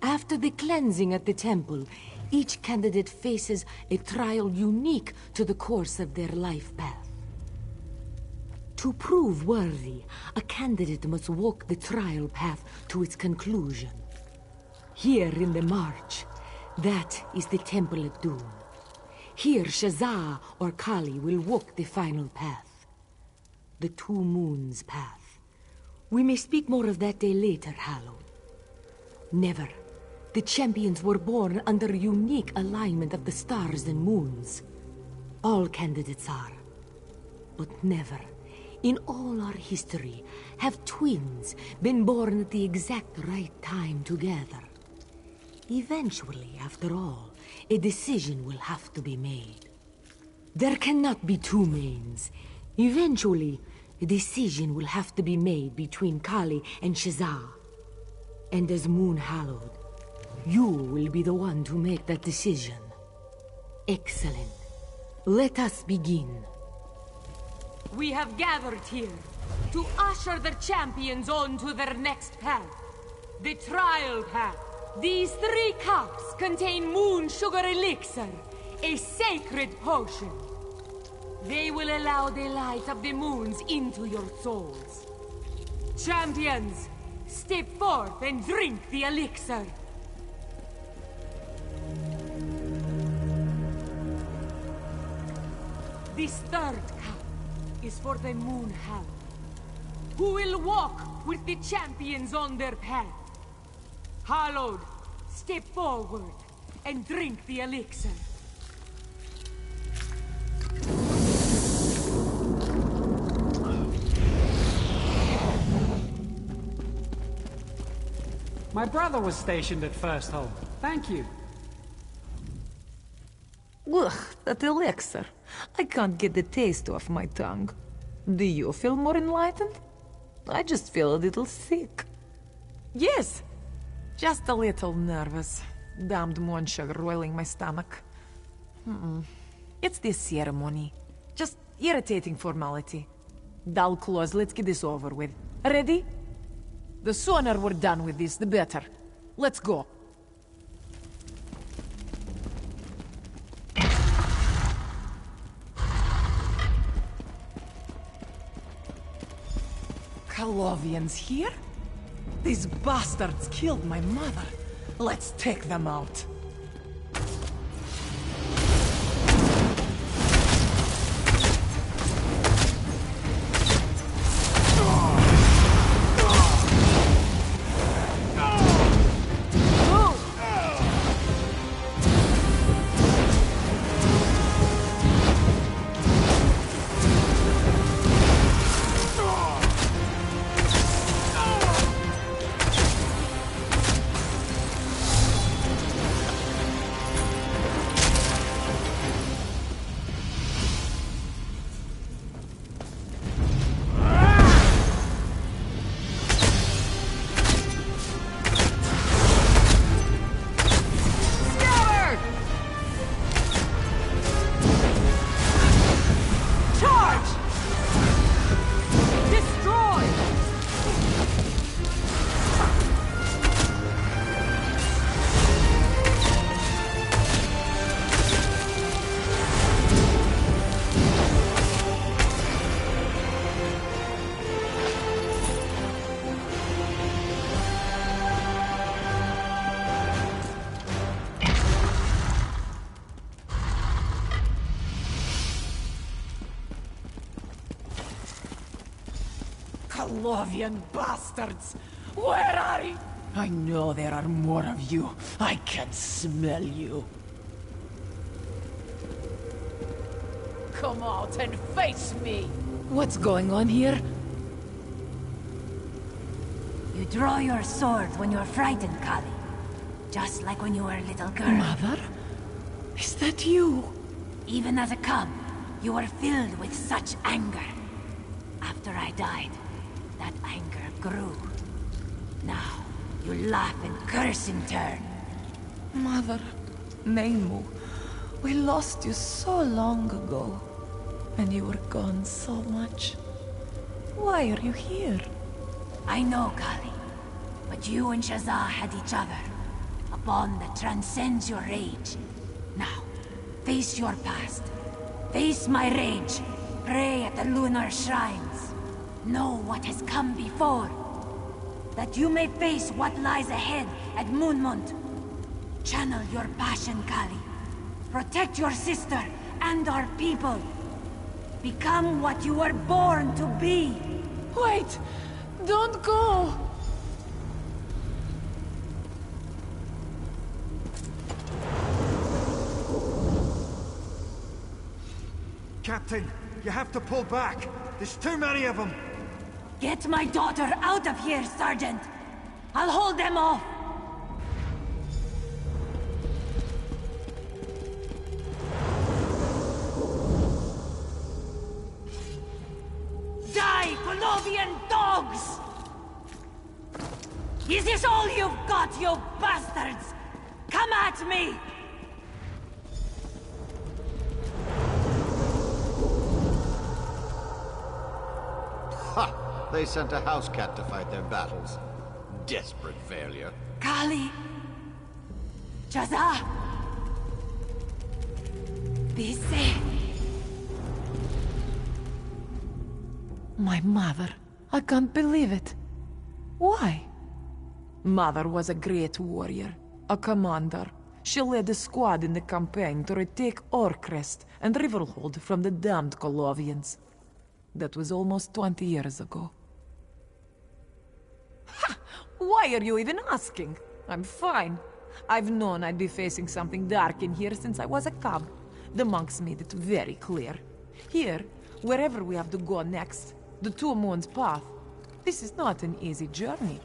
After the cleansing at the temple, each candidate faces a trial unique to the course of their life path. To prove worthy, a candidate must walk the trial path to its conclusion. Here in the March, that is the Temple at Doom. Here, Shazar or Kali will walk the final path. The Two Moons path. We may speak more of that day later, Hallow. Never. The champions were born under unique alignment of the stars and moons. All candidates are. But never, in all our history, have twins been born at the exact right time together. Eventually, after all, a decision will have to be made. There cannot be two mains. Eventually, a decision will have to be made between Kali and Shazar. And as Moon Hallowed, you will be the one to make that decision. Excellent. Let us begin. We have gathered here to usher the champions on to their next path. The trial path. These 3 cups contain Moon Sugar Elixir, a sacred potion. They will allow the light of the moons into your souls. Champions, step forth and drink the elixir. This 3rd cup is for the Moon Hallowed, who will walk with the champions on their path. Hallowed, step forward and drink the elixir. My brother was stationed at First Home. Thank you. Ugh, that elixir. I can't get the taste off my tongue. Do you feel more enlightened? I just feel a little sick. Yes, just a little nervous. Damned moon sugar roiling my stomach. It's this ceremony. Just irritating formality. Dull claws, let's get this over with. Ready? The sooner we're done with this, the better. Let's go. Calovians here? These bastards killed my mother. Let's take them out. Calovian bastards! Where are you? I know there are more of you. I can smell you. Come out and face me! What's going on here? You draw your sword when you're frightened, Kali. Just like when you were a little girl. Mother? Is that you? Even as a cub, you were filled with such anger. After I died, that anger grew. Now, you laugh and curse in turn. Mother, Neimu, we lost you so long ago. And you were gone so much. Why are you here? I know, Kali. But you and Shazar had each other. A bond that transcends your age. Now, face your past. Face my rage. Pray at the lunar shrines. Know what has come before. That you may face what lies ahead at Moonmont. Channel your passion, Kali. Protect your sister and our people. Become what you were born to be. Wait! Don't go! Captain, you have to pull back. There's too many of them. Get my daughter out of here, Sergeant. I'll hold them off. Colovian dogs! Is this all you've got, you bastards? Come at me! Ha! They sent a house cat to fight their battles. Desperate failure. Kali! Jaza! Be safe! My mother. I can't believe it. Why? Mother was a great warrior, a commander. She led a squad in the campaign to retake Orcrest and Riverhold from the damned Colovians. That was almost 20 years ago. Ha! Why are you even asking? I'm fine. I've known I'd be facing something dark in here since I was a cub. The monks made it very clear. Here, wherever we have to go next, the Two Moons Path, this is not an easy journey.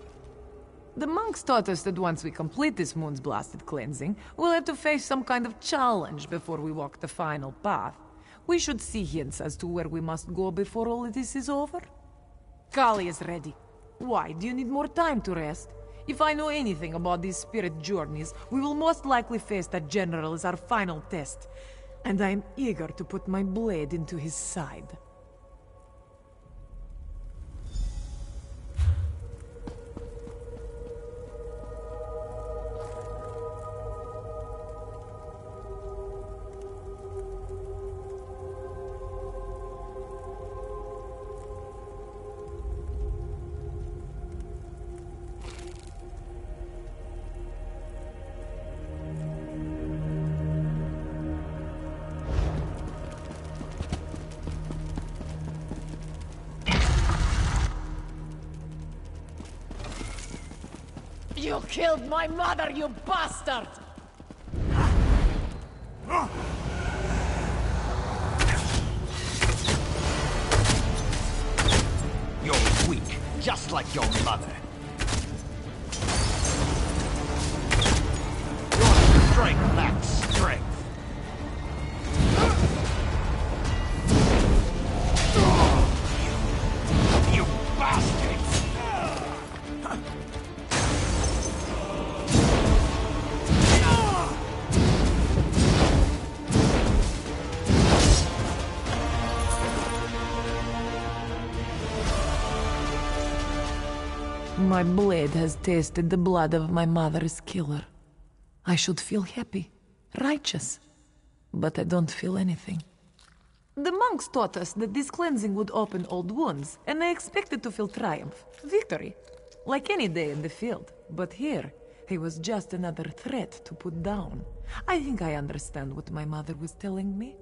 The monks taught us that once we complete this moon's blasted cleansing, we'll have to face some kind of challenge before we walk the final path. We should see hints as to where we must go before all of this is over. Kali is ready. Why, do you need more time to rest? If I know anything about these spirit journeys, we will most likely face that general as our final test. And I am eager to put my blade into his side. You killed my mother, you bastard! You're weak, just like your mother. Your strength lacks strength. You bastards! My blade has tasted the blood of my mother's killer. I should feel happy, righteous, but I don't feel anything. The monks taught us that this cleansing would open old wounds, and I expected to feel triumph, victory, like any day in the field. But here, he was just another threat to put down. I think I understand what my mother was telling me.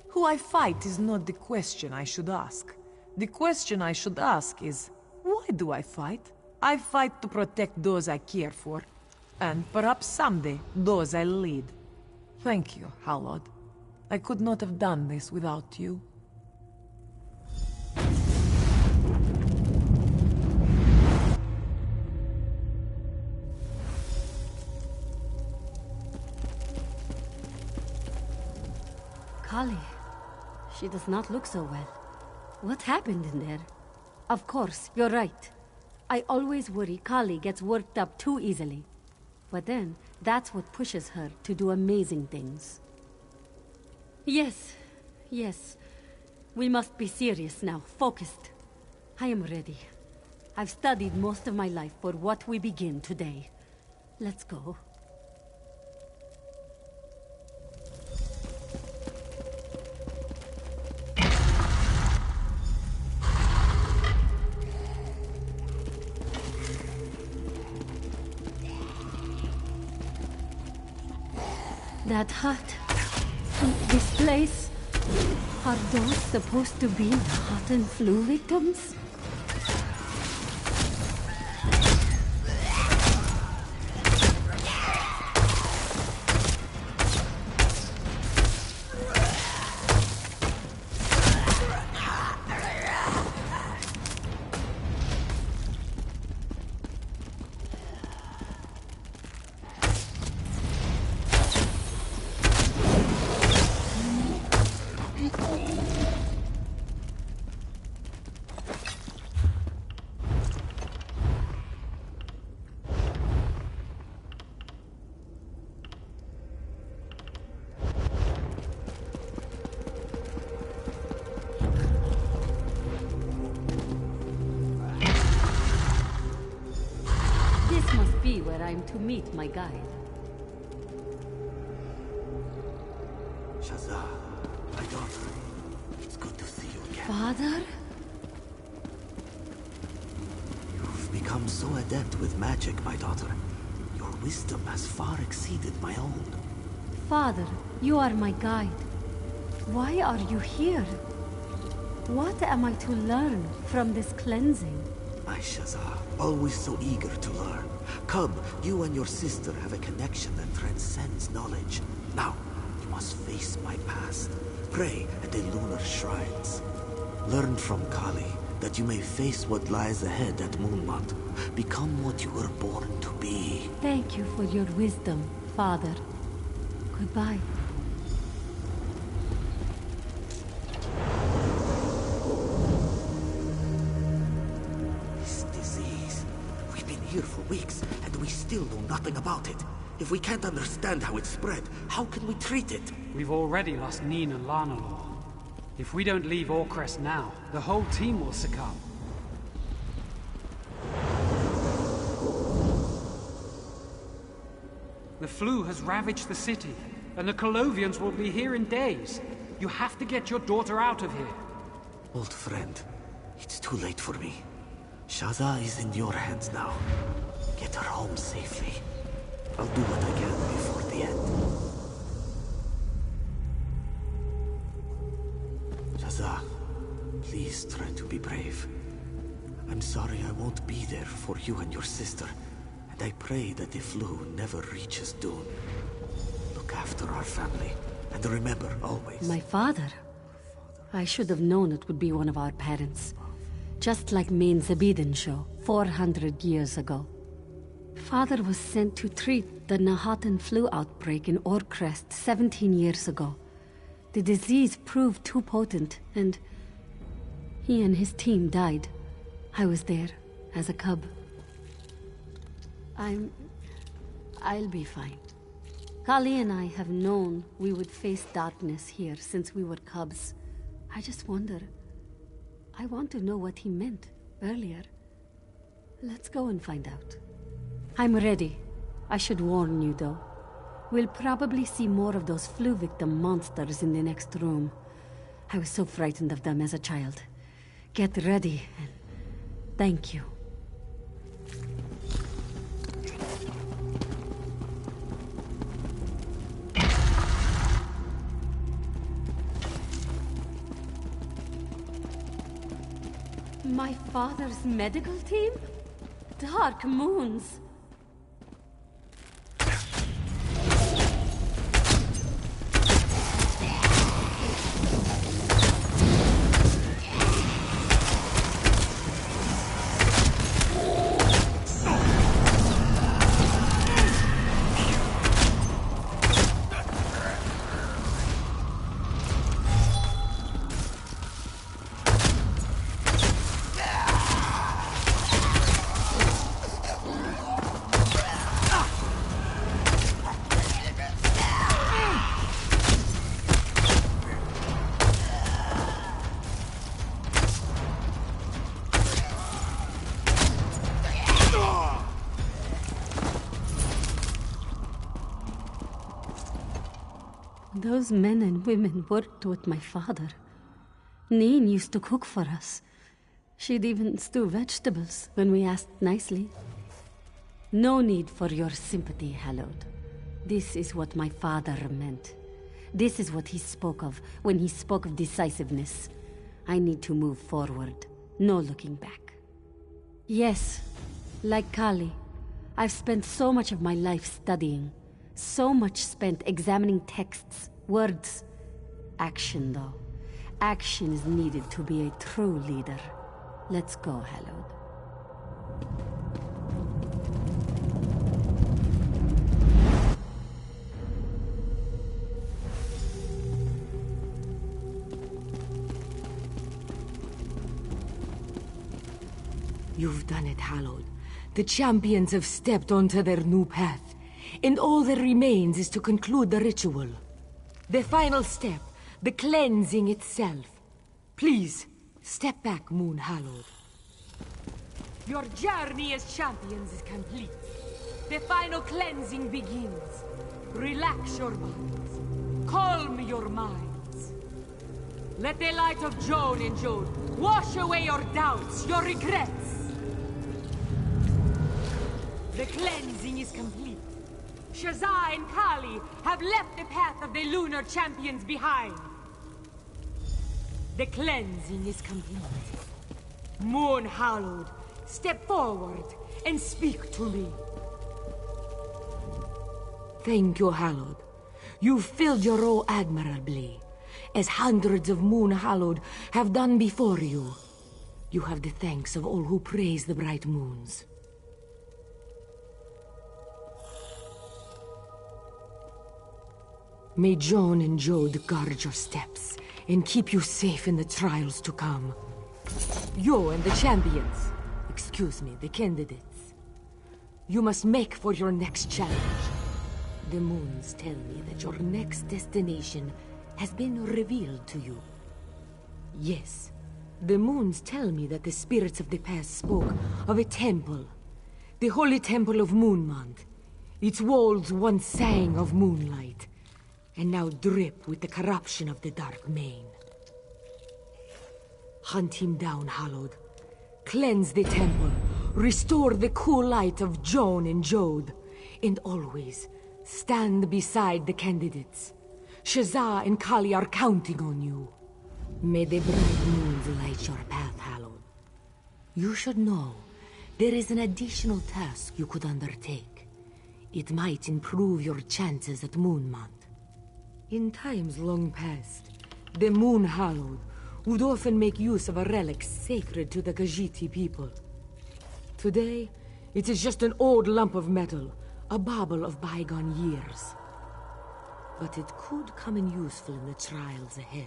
Who I fight is not the question I should ask. The question I should ask is, why do I fight? I fight to protect those I care for, and perhaps someday, those I lead. Thank you, Hallod. I could not have done this without you. Kali, she does not look so well. What happened in there? Of course, you're right. I always worry Kali gets worked up too easily. But then, that's what pushes her to do amazing things. Yes, yes. We must be serious now, focused. I am ready. I've studied most of my life for what we begin today. Let's go. That hut, this place, are those supposed to be the hot and flu victims? where I'm to meet my guide. Shazza, my daughter. It's good to see you again. Father? You've become so adept with magic, my daughter. Your wisdom has far exceeded my own. Father, you are my guide. Why are you here? What am I to learn from this cleansing? My Shazza, always so eager to learn. Come, you and your sister have a connection that transcends knowledge. Now, you must face my past. Pray at the lunar shrines. Learn from Kali that you may face what lies ahead at Moonmont. Become what you were born to be. Thank you for your wisdom, Father. Goodbye. This disease. We've been here for weeks, and we still know nothing about it. If we can't understand how it spread, how can we treat it? We've already lost Neen and Lanalor. If we don't leave Orcrest now, the whole team will succumb. The flu has ravaged the city, and the Colovians will be here in days. You have to get your daughter out of here. Old friend, it's too late for me. Shazza is in your hands now. Get her home safely. I'll do what I can before the end. Shazza, please try to be brave. I'm sorry I won't be there for you and your sister, and I pray that the flu never reaches Dune. Look after our family, and remember always... My father? I should have known it would be one of our parents. Just like Main Zabeden show, 400 years ago. Father was sent to treat the Nahatan flu outbreak in Orcrest 17 years ago. The disease proved too potent, and he and his team died. I was there, as a cub. I'll be fine. Kali and I have known we would face darkness here since we were cubs. I just wonder... I want to know what he meant earlier. Let's go and find out. I'm ready. I should warn you, though. We'll probably see more of those flu victim monsters in the next room. I was so frightened of them as a child. Get ready, and thank you. My father's medical team? Dark Moons. Those men and women worked with my father. Neen used to cook for us. She'd even stew vegetables when we asked nicely. No need for your sympathy, Hallowed. This is what my father meant. This is what he spoke of when he spoke of decisiveness. I need to move forward, no looking back. Yes, like Kali, I've spent so much of my life studying. So much spent examining texts, words. Action, though. Action is needed to be a true leader. Let's go, Hallowed. You've done it, Hallowed. The champions have stepped onto their new path. And all that remains is to conclude the ritual. The final step, the cleansing itself. Please, step back, Moon Hallowed. Your journey as champions is complete. The final cleansing begins. Relax your bodies. Calm your minds. Let the light of Joan and Jode wash away your doubts, your regrets. The cleansing is complete. Shazza and Kali have left the path of the lunar champions behind. The cleansing is complete. Moon Hallowed, step forward and speak to me. Thank you, Hallowed. You filled your role admirably, as hundreds of Moon Hallowed have done before you. You have the thanks of all who praise the bright moons. May Joan and Jode guard your steps and keep you safe in the trials to come. You and the champions, excuse me, the candidates, you must make for your next challenge. The moons tell me that your next destination has been revealed to you. Yes, the moons tell me that the spirits of the past spoke of a temple, the holy temple of Moonmont. Its walls once sang of moonlight, and now drip with the corruption of the Dark Mane. Hunt him down, Hallowed. Cleanse the temple. Restore the cool light of Joan and Jode. And always, stand beside the candidates. Shazza and Kali are counting on you. May the bright moons light your path, Hallowed. You should know, there is an additional task you could undertake. It might improve your chances at Moonmont. In times long past, the Moon Hallowed would often make use of a relic sacred to the Khajiit people. Today, it is just an old lump of metal, a bauble of bygone years. But it could come in useful in the trials ahead.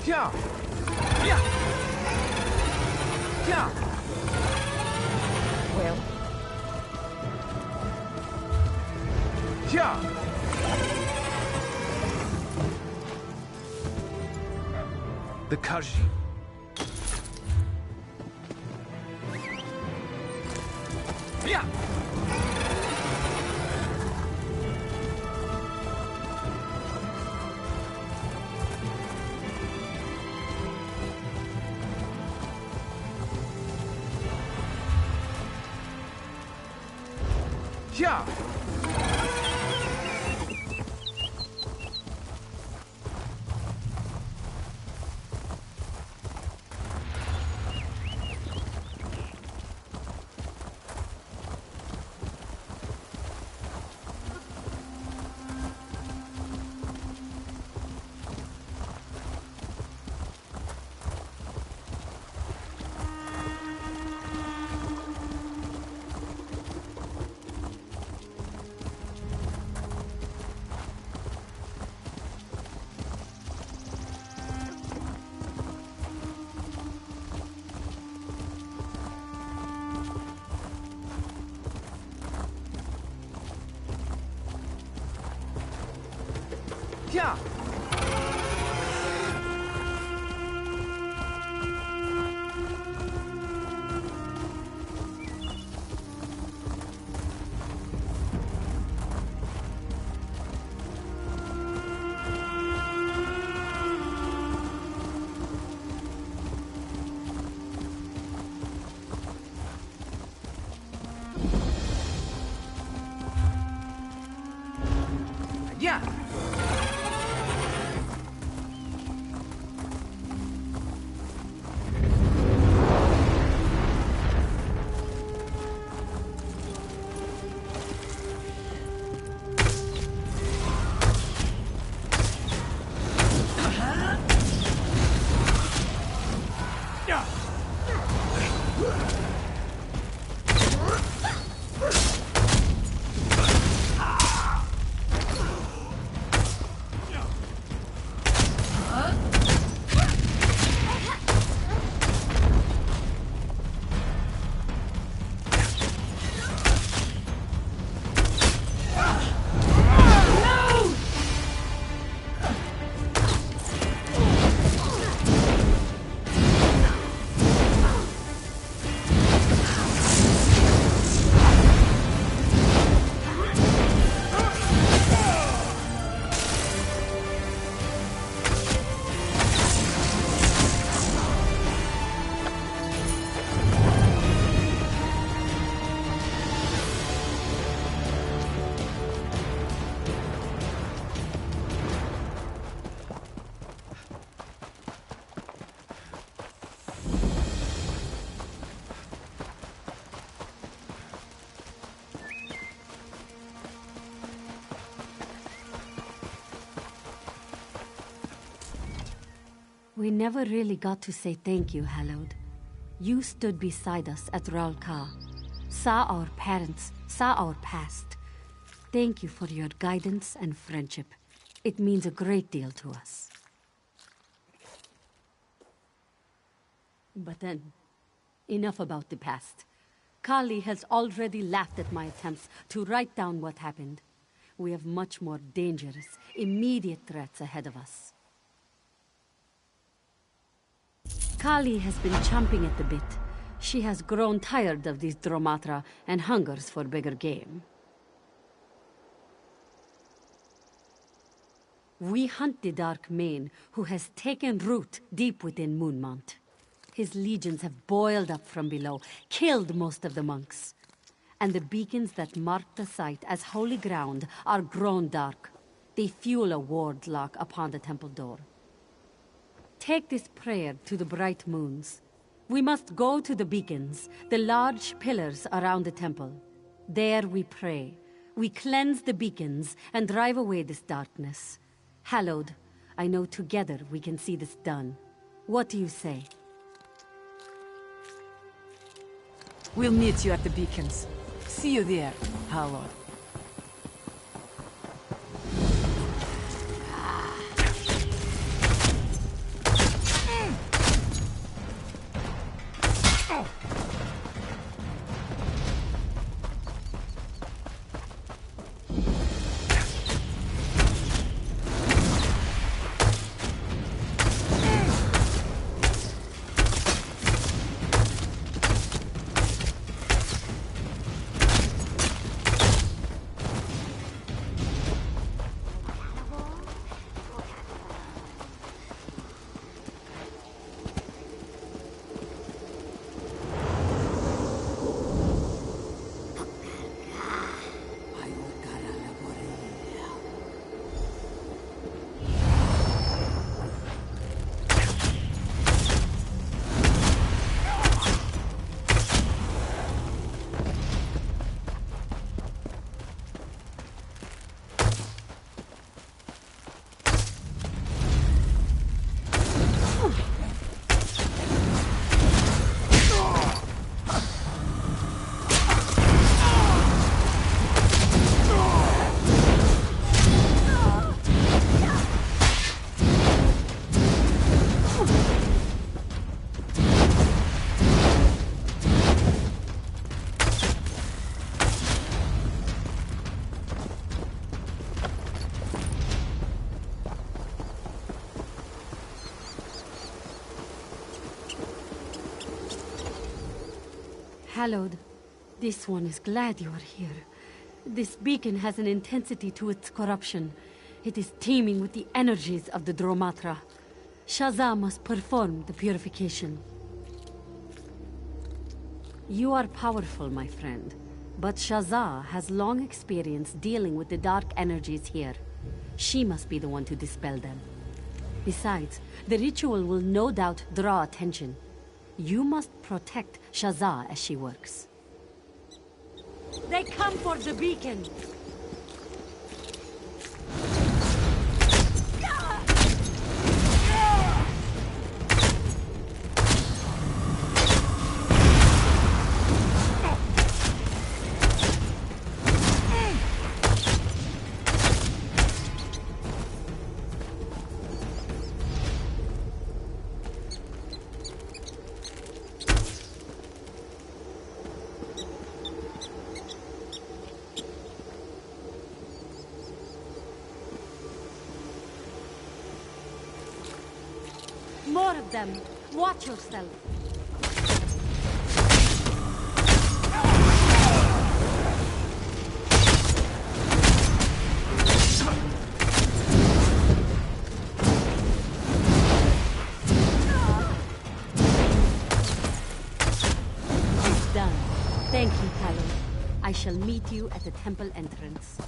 Yeah. Yeah. Yeah. Well. Yeah. The Khajiit. Yeah. Yeah. Yeah. Yeah. We never really got to say thank you, Hallowed. You stood beside us at Ralka, saw our parents, saw our past. Thank you for your guidance and friendship. It means a great deal to us. But then, enough about the past. Kali has already laughed at my attempts to write down what happened. We have much more dangerous, immediate threats ahead of us. Kali has been chomping at the bit. She has grown tired of these Dromatra and hungers for bigger game. We hunt the Dark Mane, who has taken root deep within Moonmount. His legions have boiled up from below, killed most of the monks. And the beacons that mark the site as holy ground are grown dark. They fuel a ward lock upon the temple door. Take this prayer to the bright moons. We must go to the beacons, the large pillars around the temple. There we pray. We cleanse the beacons and drive away this darkness. Hallowed, I know together we can see this done. What do you say? We'll meet you at the beacons. See you there, Hallowed. Hallowed, this one is glad you are here. This beacon has an intensity to its corruption. It is teeming with the energies of the Dromatra. Shazza must perform the purification. You are powerful, my friend, but Shazza has long experience dealing with the dark energies here. She must be the one to dispel them. Besides, the ritual will no doubt draw attention. You must protect Shazza as she works. They come for the beacon! More of them. Watch yourself. It's done. Thank you, Hallowed. I shall meet you at the temple entrance.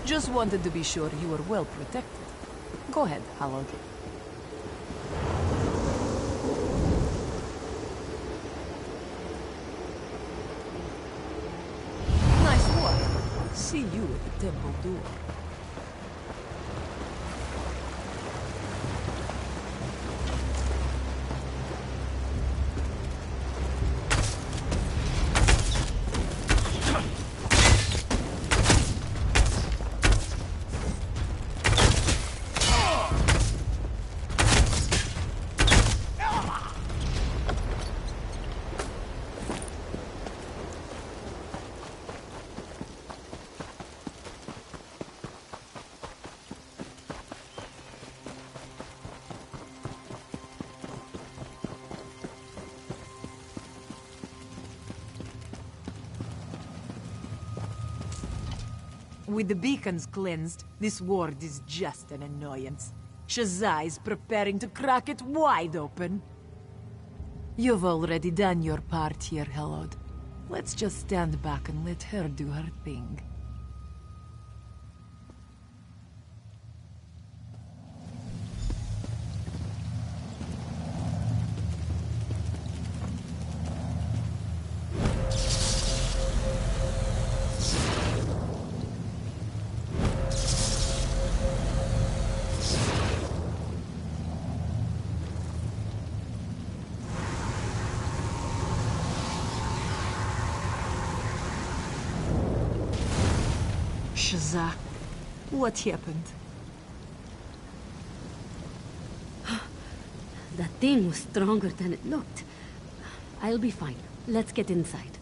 Just wanted to be sure you were well protected. Go ahead, Hallowed. Nice work. See you at the temple door. With the beacons cleansed, this ward is just an annoyance. Shazza is preparing to crack it wide open. You've already done your part here, Hallowed. Let's just stand back and let her do her thing. Shazza, what happened? That thing was stronger than it looked. I'll be fine. Let's get inside.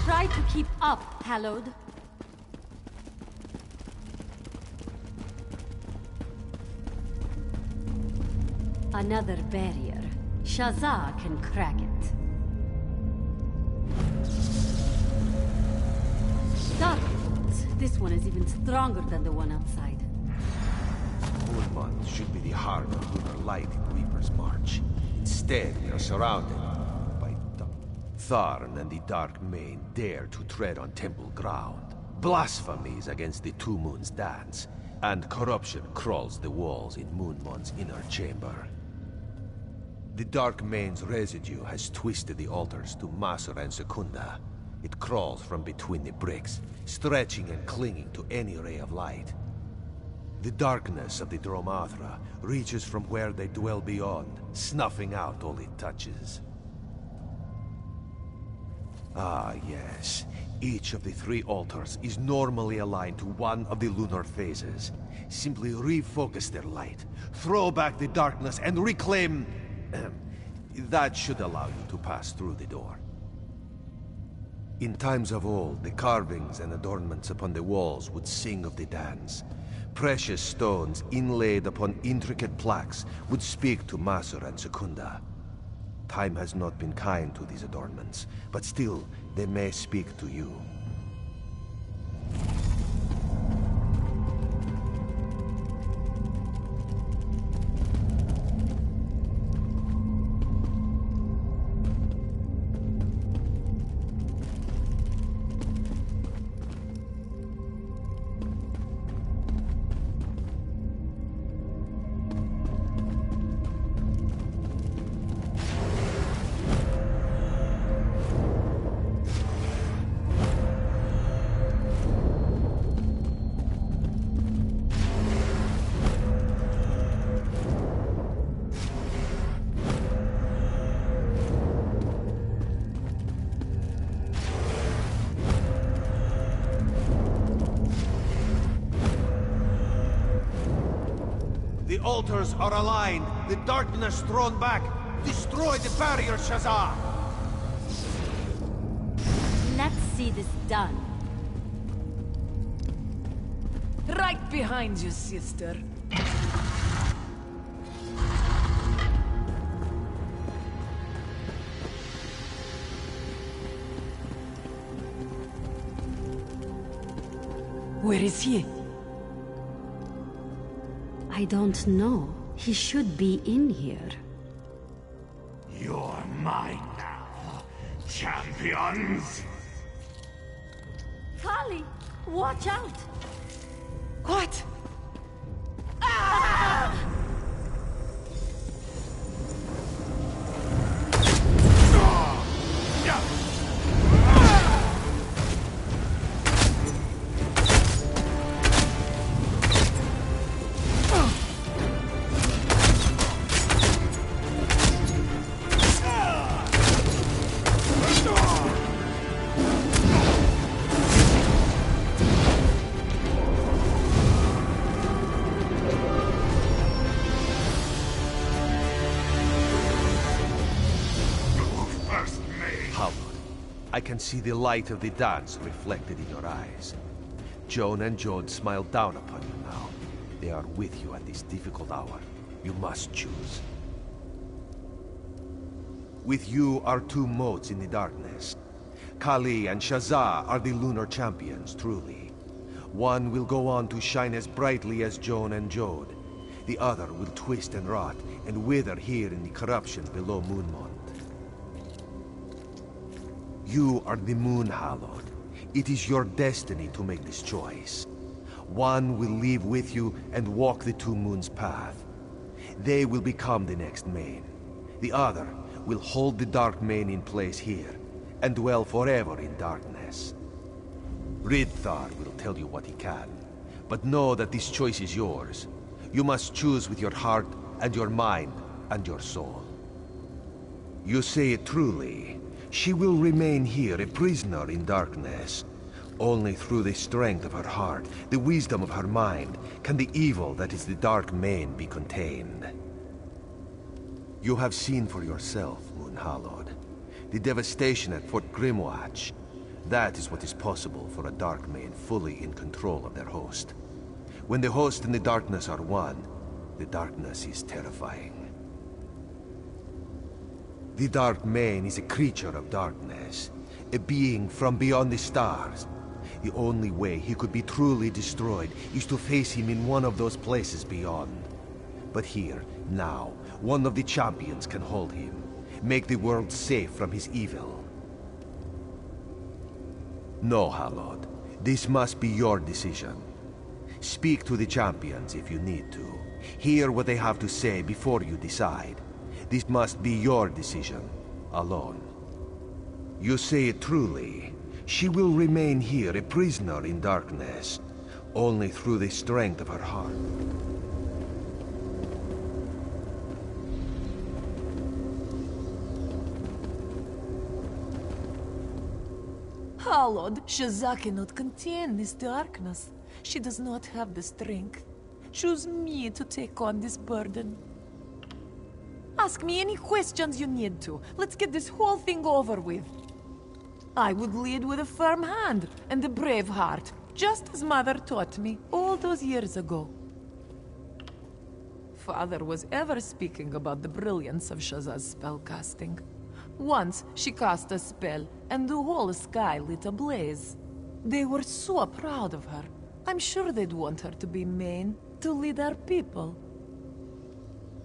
Try to keep up, Hallowed. Another barrier. Shazza can crack it. Dark Lords. This one is even stronger than the one outside. Moonmont should be the heart of lunar light in Reaper's March. Instead, we are surrounded by Tharn and the Dark Mane dare to tread on temple ground. Blasphemies against the Two Moons Dance, and corruption crawls the walls in Moonmont's inner chamber. The Dark Mane's residue has twisted the altars to Masur and Secunda. It crawls from between the bricks, stretching and clinging to any ray of light. The darkness of the Dromathra reaches from where they dwell beyond, snuffing out all it touches. Ah, yes. Each of the three altars is normally aligned to one of the lunar phases. Simply refocus their light, throw back the darkness, and reclaim... that should allow you to pass through the door. In times of old, the carvings and adornments upon the walls would sing of the dance. Precious stones inlaid upon intricate plaques would speak to Masur and Secunda. Time has not been kind to these adornments, but still, they may speak to you. altars are aligned, the darkness thrown back. Destroy the barrier, Shazar! Let's see this done. Right behind you, sister. Where is he? I don't know. He should be in here. You're mine now, champions! Kali, watch out! What? I can see the light of the dance reflected in your eyes. Joan and Jode smile down upon you now. They are with you at this difficult hour. You must choose. With you are two motes in the darkness. Kali and Shazar are the lunar champions, truly. One will go on to shine as brightly as Joan and Jode. The other will twist and rot and wither here in the corruption below Moonmont. You are the Moon Hallowed. It is your destiny to make this choice. One will leave with you and walk the Two Moons' path. They will become the next Mane. The other will hold the Dark Mane in place here, and dwell forever in darkness. Ridthar will tell you what he can, but know that this choice is yours. You must choose with your heart, and your mind, and your soul. You say it truly. She will remain here, a prisoner in darkness. Only through the strength of her heart, the wisdom of her mind, can the evil that is the Dark Mane be contained. You have seen for yourself, Moon Hallowed. The devastation at Fort Grimwatch. That is what is possible for a Dark Mane fully in control of their host. When the host and the darkness are one, the darkness is terrifying. The Dark Mane is a creature of darkness, a being from beyond the stars. The only way he could be truly destroyed is to face him in one of those places beyond. But here, now, one of the champions can hold him, make the world safe from his evil. No, Hallowed. This must be your decision. Speak to the champions if you need to. Hear what they have to say before you decide. This must be your decision, alone. You say it truly. She will remain here, a prisoner in darkness, only through the strength of her heart. Hallowed, Shazar cannot contain this darkness. She does not have the strength. Choose me to take on this burden. Ask me any questions you need to. Let's get this whole thing over with. I would lead with a firm hand and a brave heart, just as Mother taught me all those years ago. Father was ever speaking about the brilliance of Shazar's spellcasting. Once, she cast a spell, and the whole sky lit ablaze. They were so proud of her. I'm sure they'd want her to be Mane, to lead our people.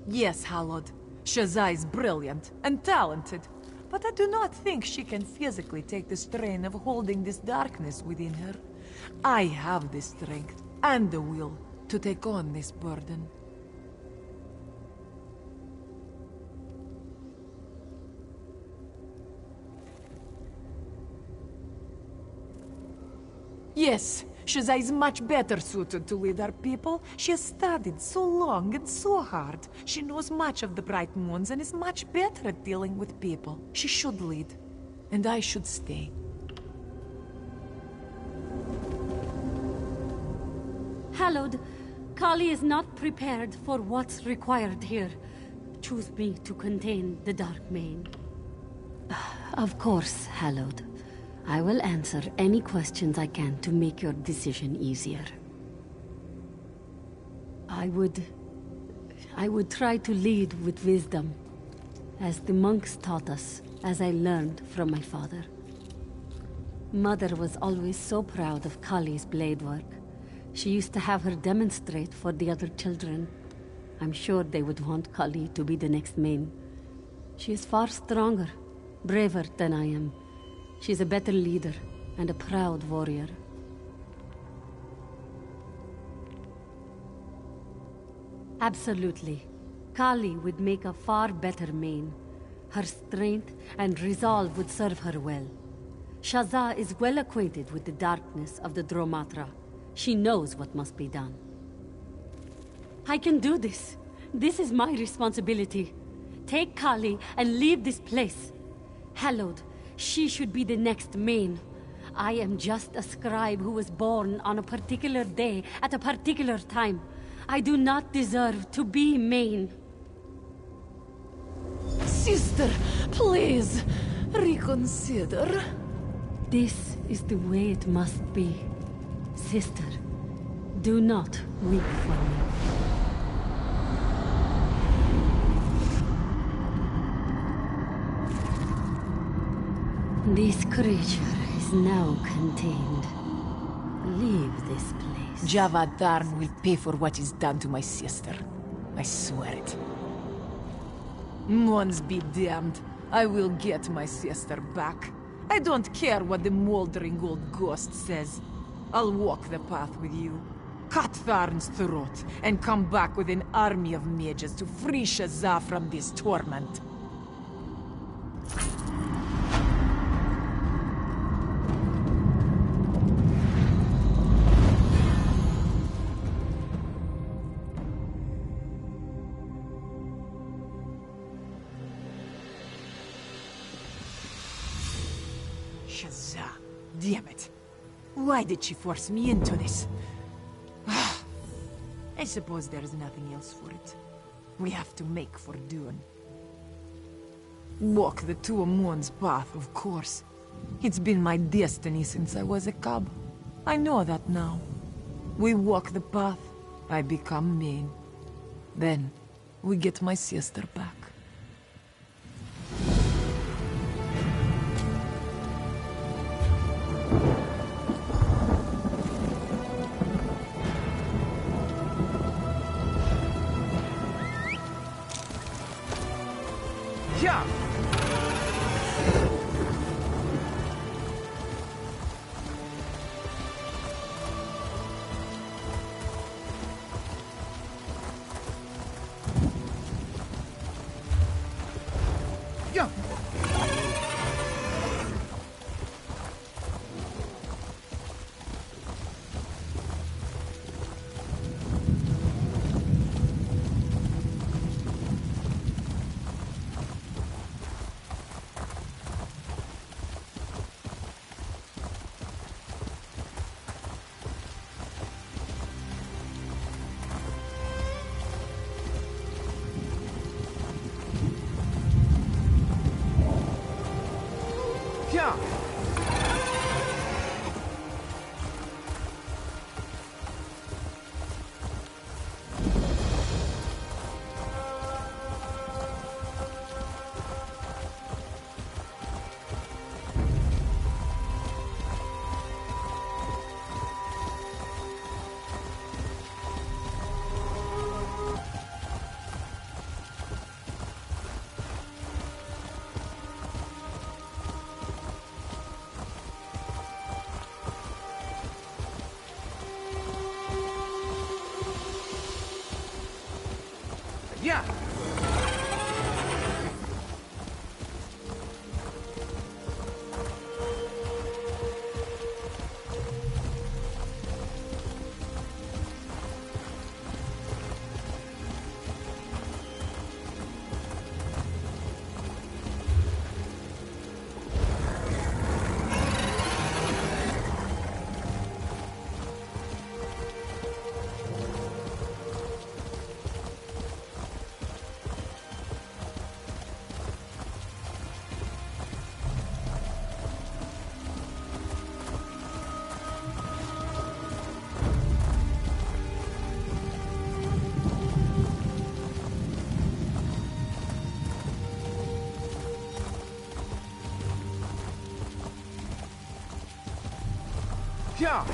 Yes, Hallowed. Shazar is brilliant and talented, but I do not think she can physically take the strain of holding this darkness within her. I have the strength and the will to take on this burden. Yes, Shazar is much better suited to lead our people. She has studied so long and so hard. She knows much of the Bright Moons and is much better at dealing with people. She should lead, and I should stay. Hallowed, Kali is not prepared for what's required here. Choose me to contain the Dark Mane. Of course, Hallowed. I will answer any questions I can to make your decision easier. I would try to lead with wisdom, as the monks taught us, as I learned from my father. Mother was always so proud of Kali's blade work. She used to have her demonstrate for the other children. I'm sure they would want Kali to be the next Mane. She is far stronger, braver than I am. She's a better leader and a proud warrior. Absolutely. Kali would make a far better Mane. Her strength and resolve would serve her well. Shazza is well acquainted with the darkness of the Dromatra. She knows what must be done. I can do this. This is my responsibility. Take Kali and leave this place. Hallowed, she should be the next Mane. I am just a scribe who was born on a particular day at a particular time. I do not deserve to be Mane. Sister, please, reconsider. This is the way it must be. Sister, do not weep for me. This creature is now contained. Leave this place. Javad Tharn will pay for what is done to my sister. I swear it. Mons be damned. I will get my sister back. I don't care what the moldering old ghost says. I'll walk the path with you. Cut Tharn's throat, and come back with an army of mages to free Shazza from this torment. Shazza, damn it. Why did she force me into this? I suppose there's nothing else for it. We have to make for Dune. Walk the Two Moons path, of course. It's been my destiny since I was a cub. I know that now. We walk the path, I become Mane. Then, we get my sister back. Yeah! Yeah! Yeah! Yeah! Yeah.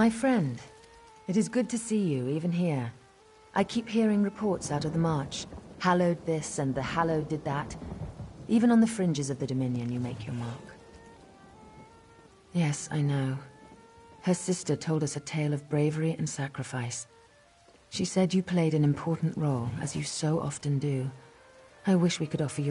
My friend, it is good to see you, even here. I keep hearing reports out of the March. Hallowed this and the Hallowed did that. Even on the fringes of the Dominion, you make your mark. Yes, I know. Her sister told us a tale of bravery and sacrifice. She said you played an important role, as you so often do. I wish we could offer you